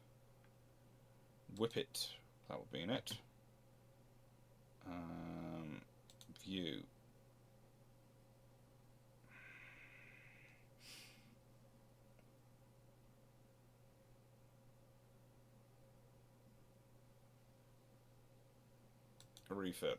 Whippet. That would be in it. View. Refit.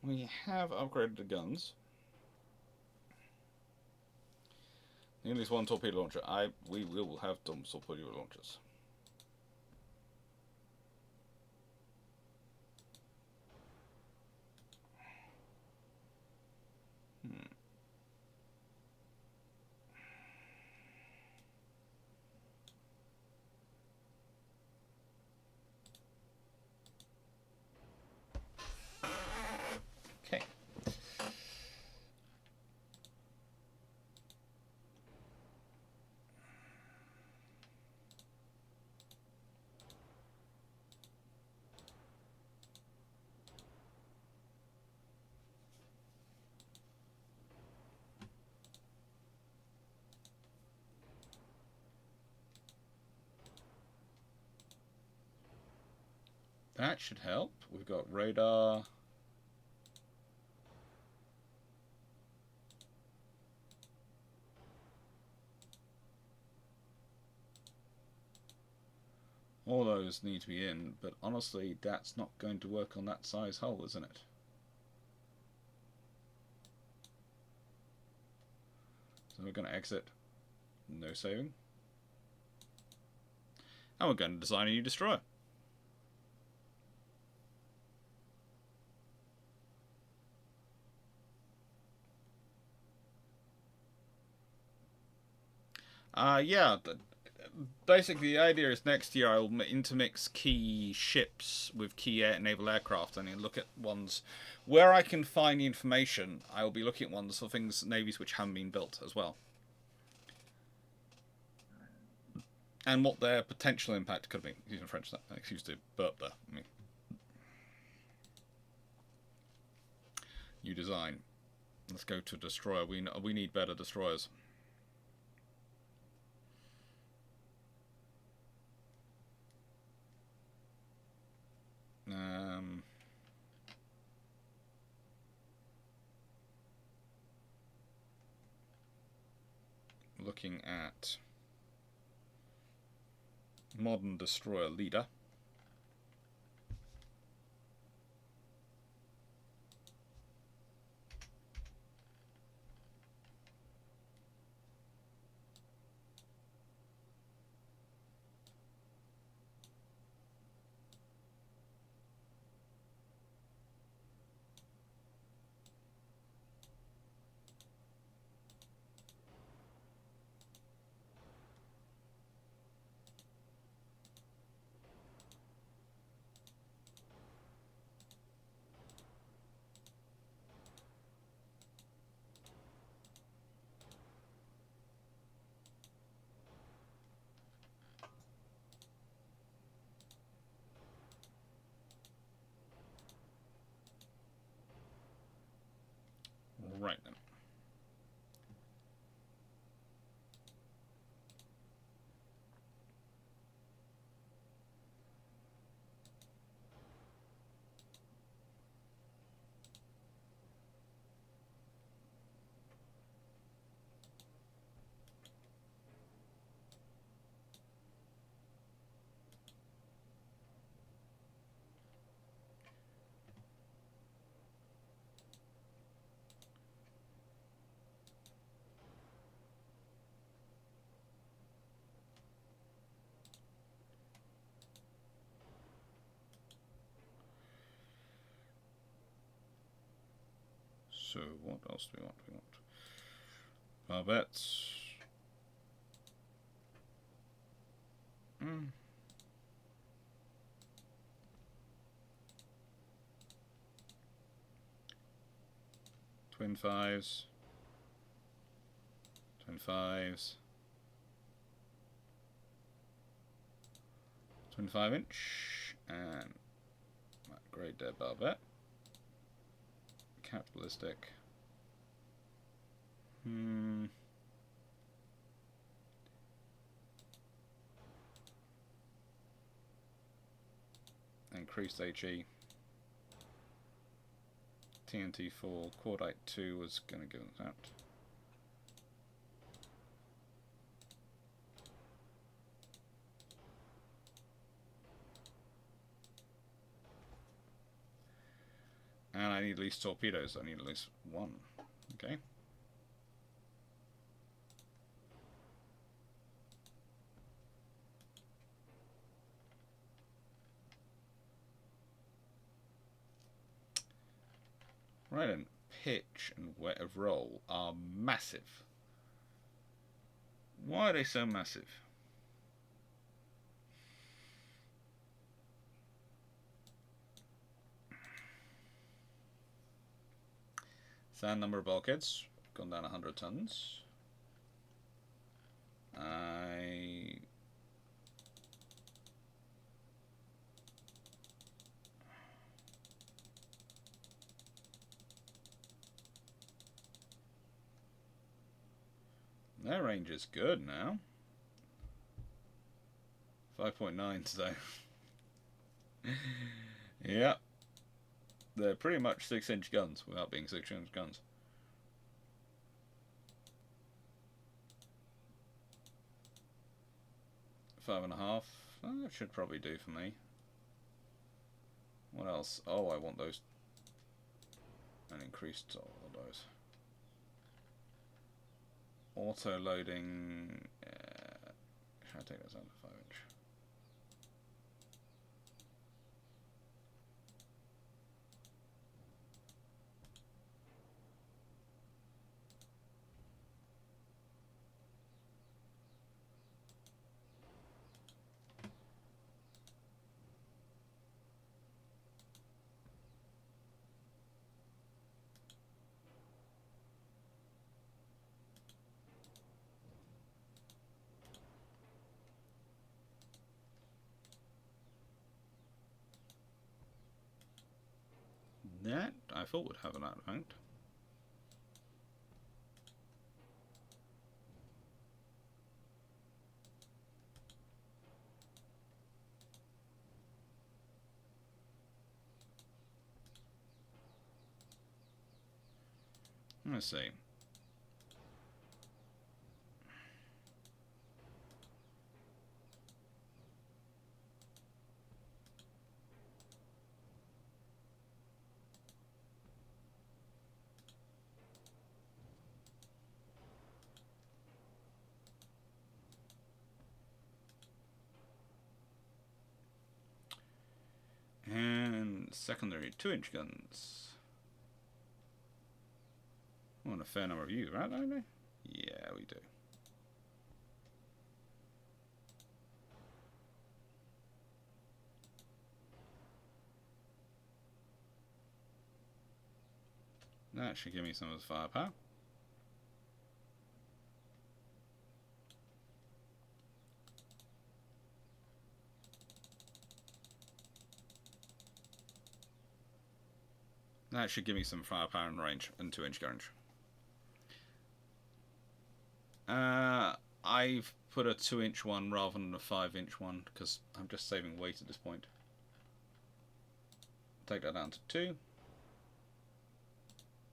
We have upgraded the guns. At least one torpedo launcher. We will have some torpedo launchers. Okay. That should help. We've got radar. All those need to be in, but honestly, that's not going to work on that size hull, isn't it? So we're going to exit. No saving. And we're going to design a new destroyer. Yeah. Basically, the idea is next year I will intermix key ships with key naval aircraft and look at ones where I can find the information. I will be looking at ones for things, navies which haven't been built as well, and what their potential impact could be. Using French, excuse the burp there. New design. Let's go to destroyer. We need better destroyers. Looking at modern destroyer leader. Right then. So what else do we want? We want barbettes. 5s. 5s. 25-inch and grade dead barbette. Capitalistic. Increased HE. TNT 4, Cordite 2 was going to give us that. And I need at least torpedoes. I need at least one. Okay. Right, and pitch and weight of roll are massive. Why are they so massive? Sand number of bulkheads gone down 100 tons. Their range is good now. 5.9 today. Yep. They're pretty much 6-inch guns without being 6-inch guns. Five and a half. That should probably do for me. What else? Oh, I want those. And increased all of those. Auto loading. Should I take those down to 5-inch? That I thought would have an artifact. Let's see. And secondary 2-inch guns. I want a fair number of you, right, don't they? Yeah, we do. That should give me some of the firepower. That should give me some firepower and range and 2-inch range. I've put a 2-inch one rather than a 5-inch one because I'm just saving weight at this point. Take that down to 2.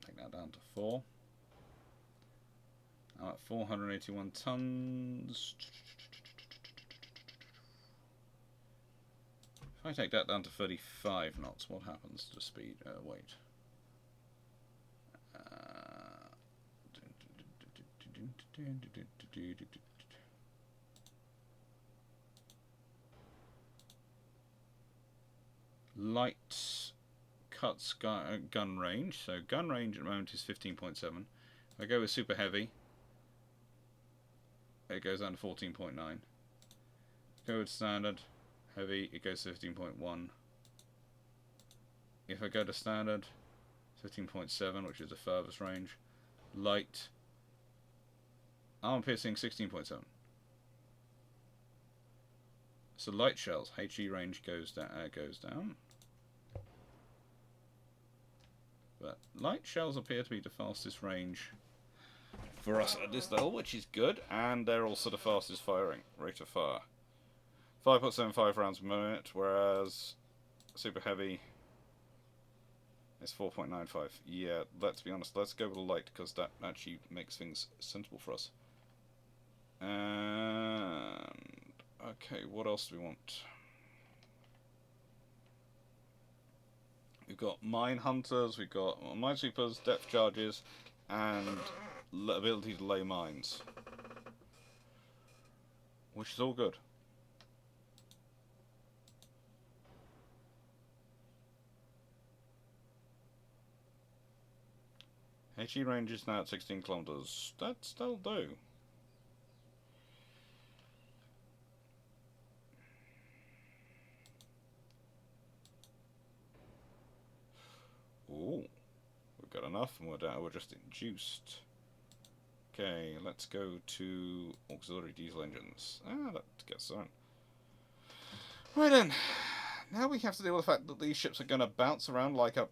Take that down to 4. I'm at 481 tons. If I take that down to 35 knots, what happens to speed? Weight. Light cuts gun range. So gun range at the moment is 15.7. If I go with super heavy, it goes down to 14.9. Go with standard heavy, it goes to 15.1. If I go to standard, 15.7, which is the furthest range. Light, armor piercing, 16.7. So light shells, HE range goes down. But light shells appear to be the fastest range for us at this level, which is good, and they're also the fastest firing rate of fire. 5.75 rounds per minute, whereas super heavy is 4.95. Yeah, let's be honest, let's go with the light, because that actually makes things sensible for us. And okay, what else do we want? We've got mine hunters, we've got minesweepers, depth charges, and ability to lay mines, which is all good. HE range is now at 16 kilometers. That'll do. Ooh, we've got enough, and we're just induced. Okay, let's go to auxiliary diesel engines. That gets on. Right then, now we have to deal with the fact that these ships are going to bounce around like a...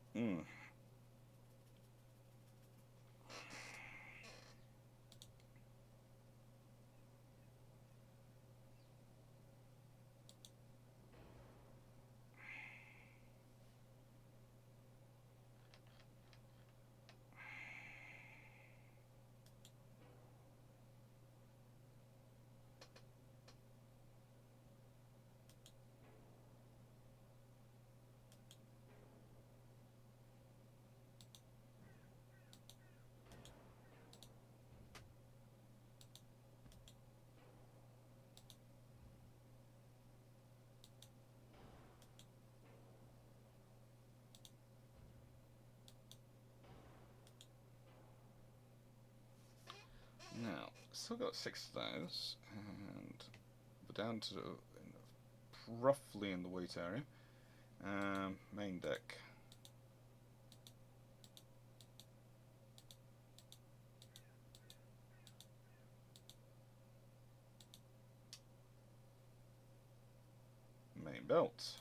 Now, still got 6 of those, and we're down to roughly in the weight area. Main deck. Main belt.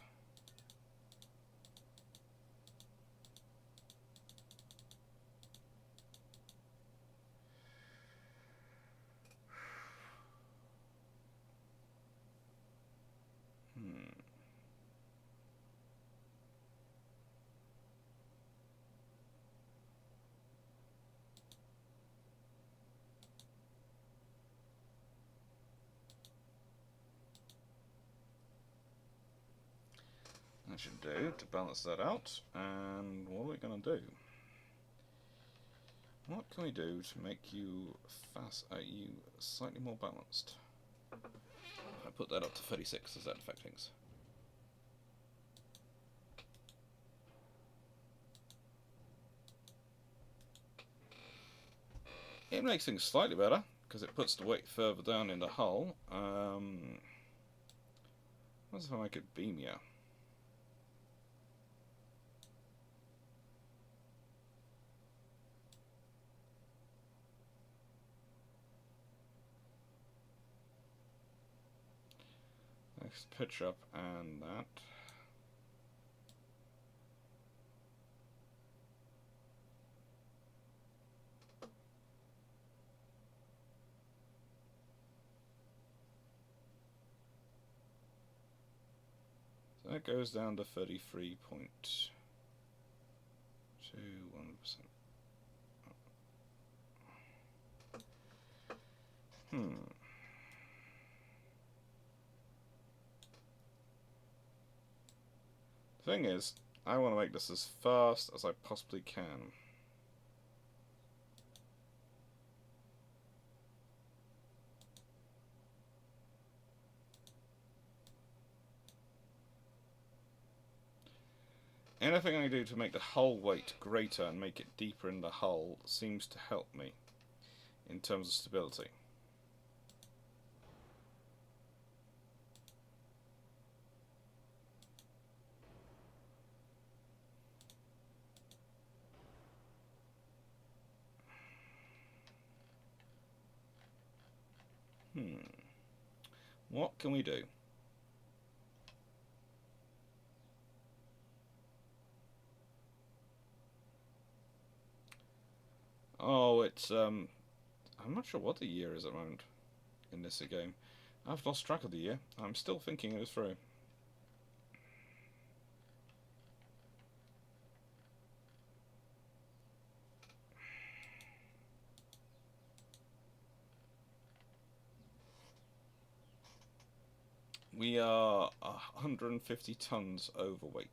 That should do to balance that out. And what are we going to do? What can we do to make you slightly more balanced? If I put that up to 36, does that affect things? It makes things slightly better, because it puts the weight further down in the hull. What if I make it beamier? Next pitch up and that. So that goes down to 33.21%. Thing is, I want to make this as fast as I possibly can. Anything I do to make the hull weight greater and make it deeper in the hull seems to help me in terms of stability. What can we do? Oh, it's I'm not sure what the year is at the moment in this game. I've lost track of the year. I'm still thinking it through. We are 150 tons overweight.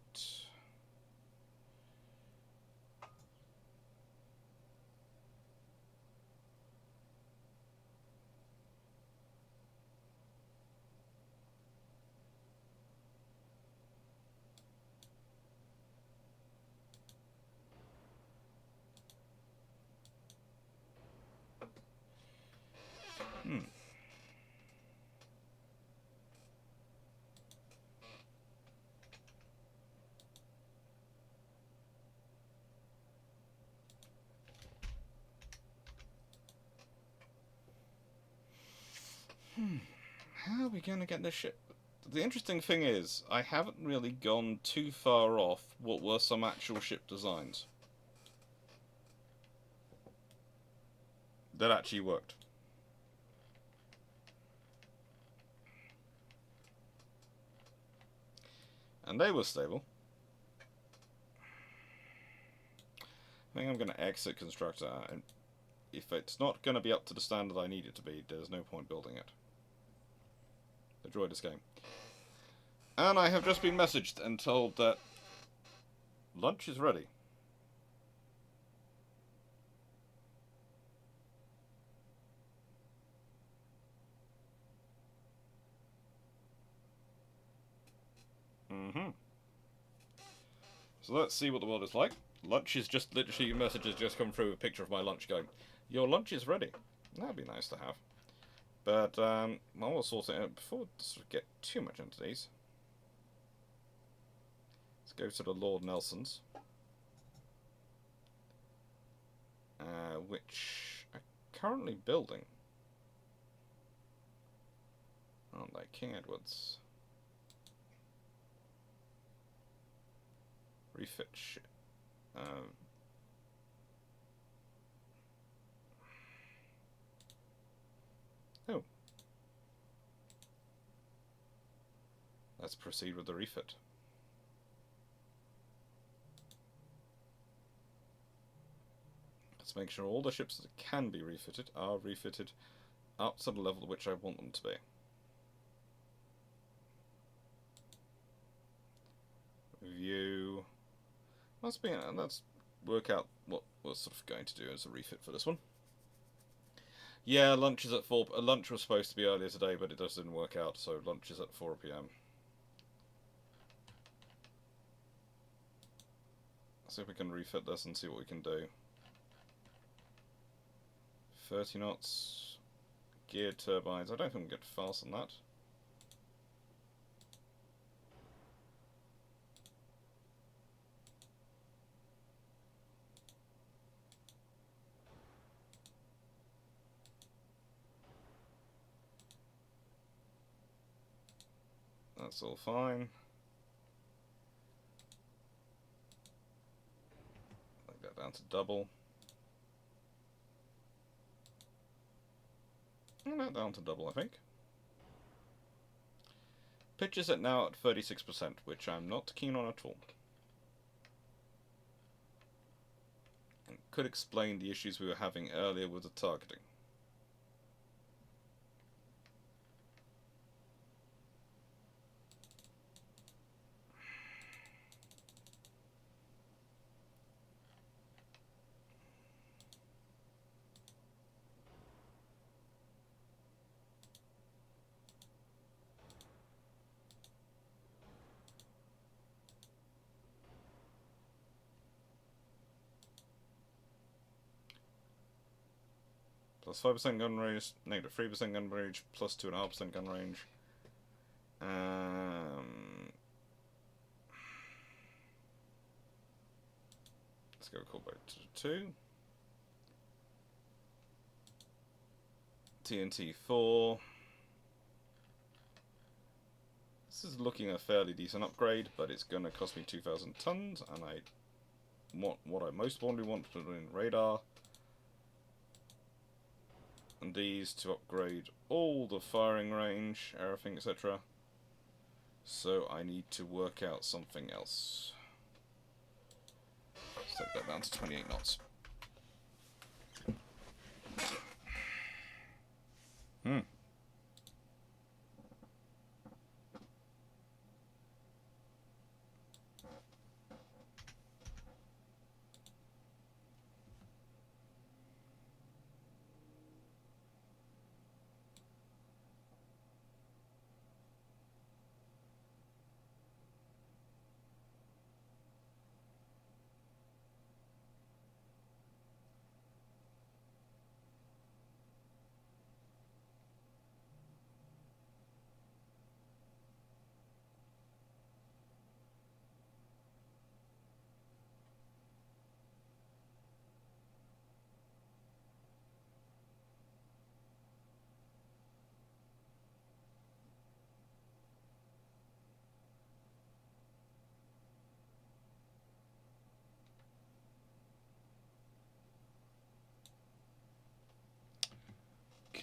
we going to get this ship? The interesting thing is, I haven't really gone too far off what were some actual ship designs that actually worked. And they were stable. I think I'm going to exit Constructor, and if it's not going to be up to the standard I need it to be, there's no point building it. Enjoy this game. And I have just been messaged and told that lunch is ready. So let's see what the world is like. Lunch is just literally, your message has just come through, a picture of my lunch going, your lunch is ready. That'd be nice to have. But, we'll sort it out before we sort of get too much into these. Let's go to the Lord Nelsons. Which are currently building. Aren't they? King Edward's. Refit shit. Oh. Let's proceed with the refit. Let's make sure all the ships that can be refitted are refitted up to the level at which I want them to be. View. Let's work out what we're sort of going to do as a refit for this one. Yeah, lunch is at 4. Lunch was supposed to be earlier today, but it just didn't work out, so lunch is at 4 PM. See if we can refit this and see what we can do. 30 knots. Geared turbines. I don't think we can get fast on that. That's all fine. Make that down to double. And that down to double, I think. Pitch is at now at 36%, which I'm not keen on at all. And could explain the issues we were having earlier with the targeting. Plus 5% gun range, negative 3% gun range, plus 2.5% gun range. Let's go callback to 2. TNT 4. This is looking a fairly decent upgrade, but it's going to cost me 2,000 tons, and I want what I most probably want to put in radar. And these to upgrade all the firing range, everything, etc. So I need to work out something else. Let's take that down to 28 knots.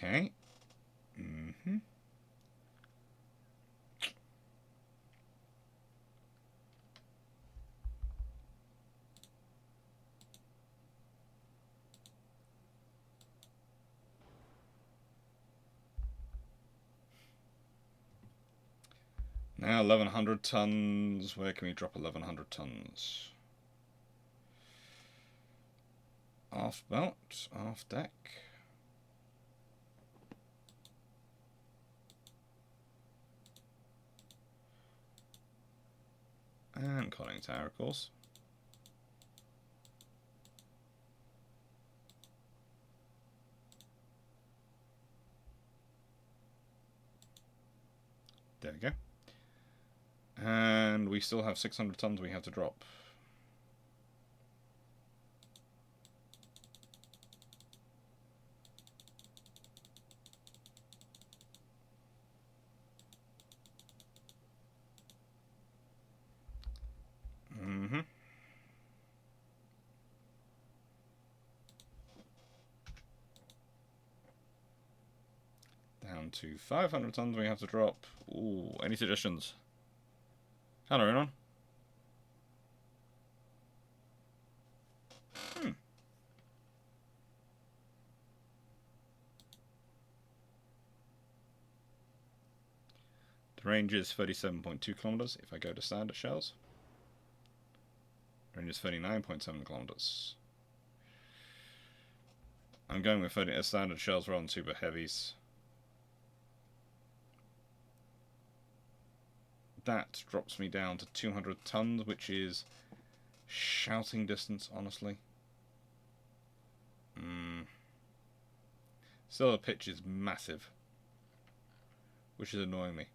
Okay. Mm-hmm. Now 1100 tons. Where can we drop 1100 tons? Aft belt, aft deck. And conning tower, of course. There we go. And we still have 600 tons we have to drop. Mm-hmm. Down to 500 tons we have to drop. Ooh, any suggestions? Hello, everyone. The range is 37.2 kilometers if I go to standard shells. Range is 39.7 kilometers. I'm going with standard shells rather than super heavies. That drops me down to 200 tons, which is shouting distance, honestly. Still, the pitch is massive, which is annoying me.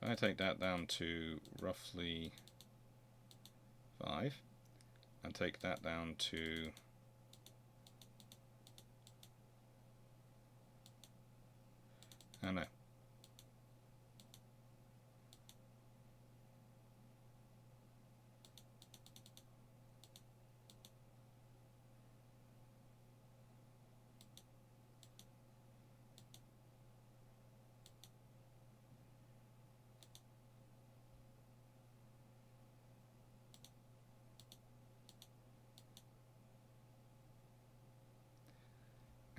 I take that down to roughly 5, and take that down to no.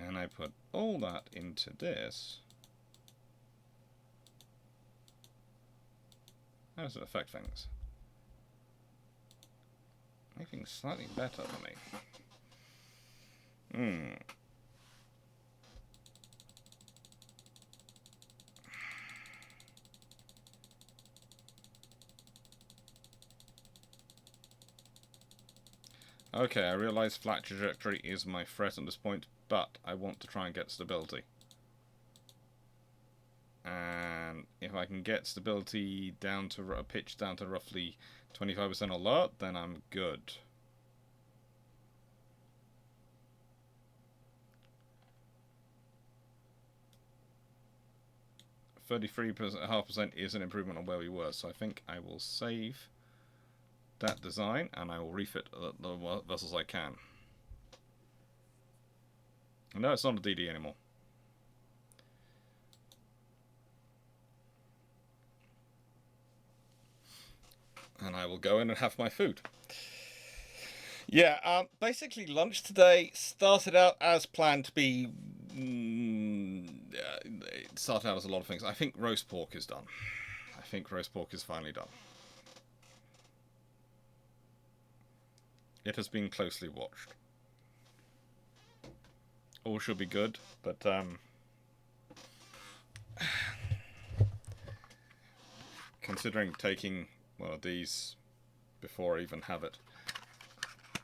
And I put all that into this. How does it affect things? Make things slightly better for me. Okay, I realise flat trajectory is my threat at this point, but I want to try and get stability. And if I can get stability down to a pitch down to roughly 25% alert, then I'm good. .5% is an improvement on where we were, so I think I will save that design and I will refit the vessels I can. No, it's not a DD anymore. And I will go in and have my food. Yeah, basically lunch today started out as planned to be... it started out as a lot of things. I think roast pork is done. I think roast pork is finally done. It has been closely watched. All should be good, but considering taking one of these before I even have it,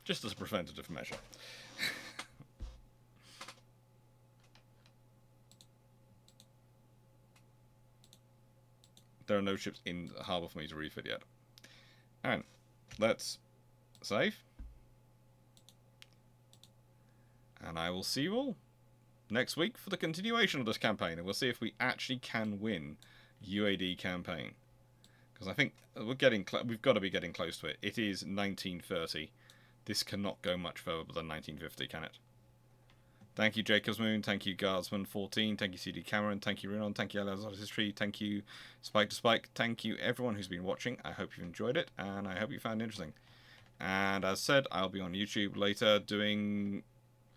just as a preventative measure. There are no ships in the harbour for me to refit yet. And let's save. And I will see you all next week for the continuation of this campaign, and we'll see if we actually can win UAD campaign. Because I think we've got to be getting close to it. It is 1930. This cannot go much further than 1950, can it? Thank you, Jacob's Moon. Thank you, Guardsman14. Thank you, CD Cameron. Thank you, Renon. Thank you, Alexander's History. Thank you, Spike to Spike. Thank you, everyone who's been watching. I hope you've enjoyed it, and I hope you found it interesting. And as said, I'll be on YouTube later doing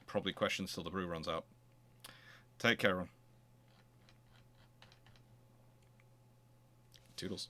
probably questions till the brew runs out. Take care, everyone. Toodles.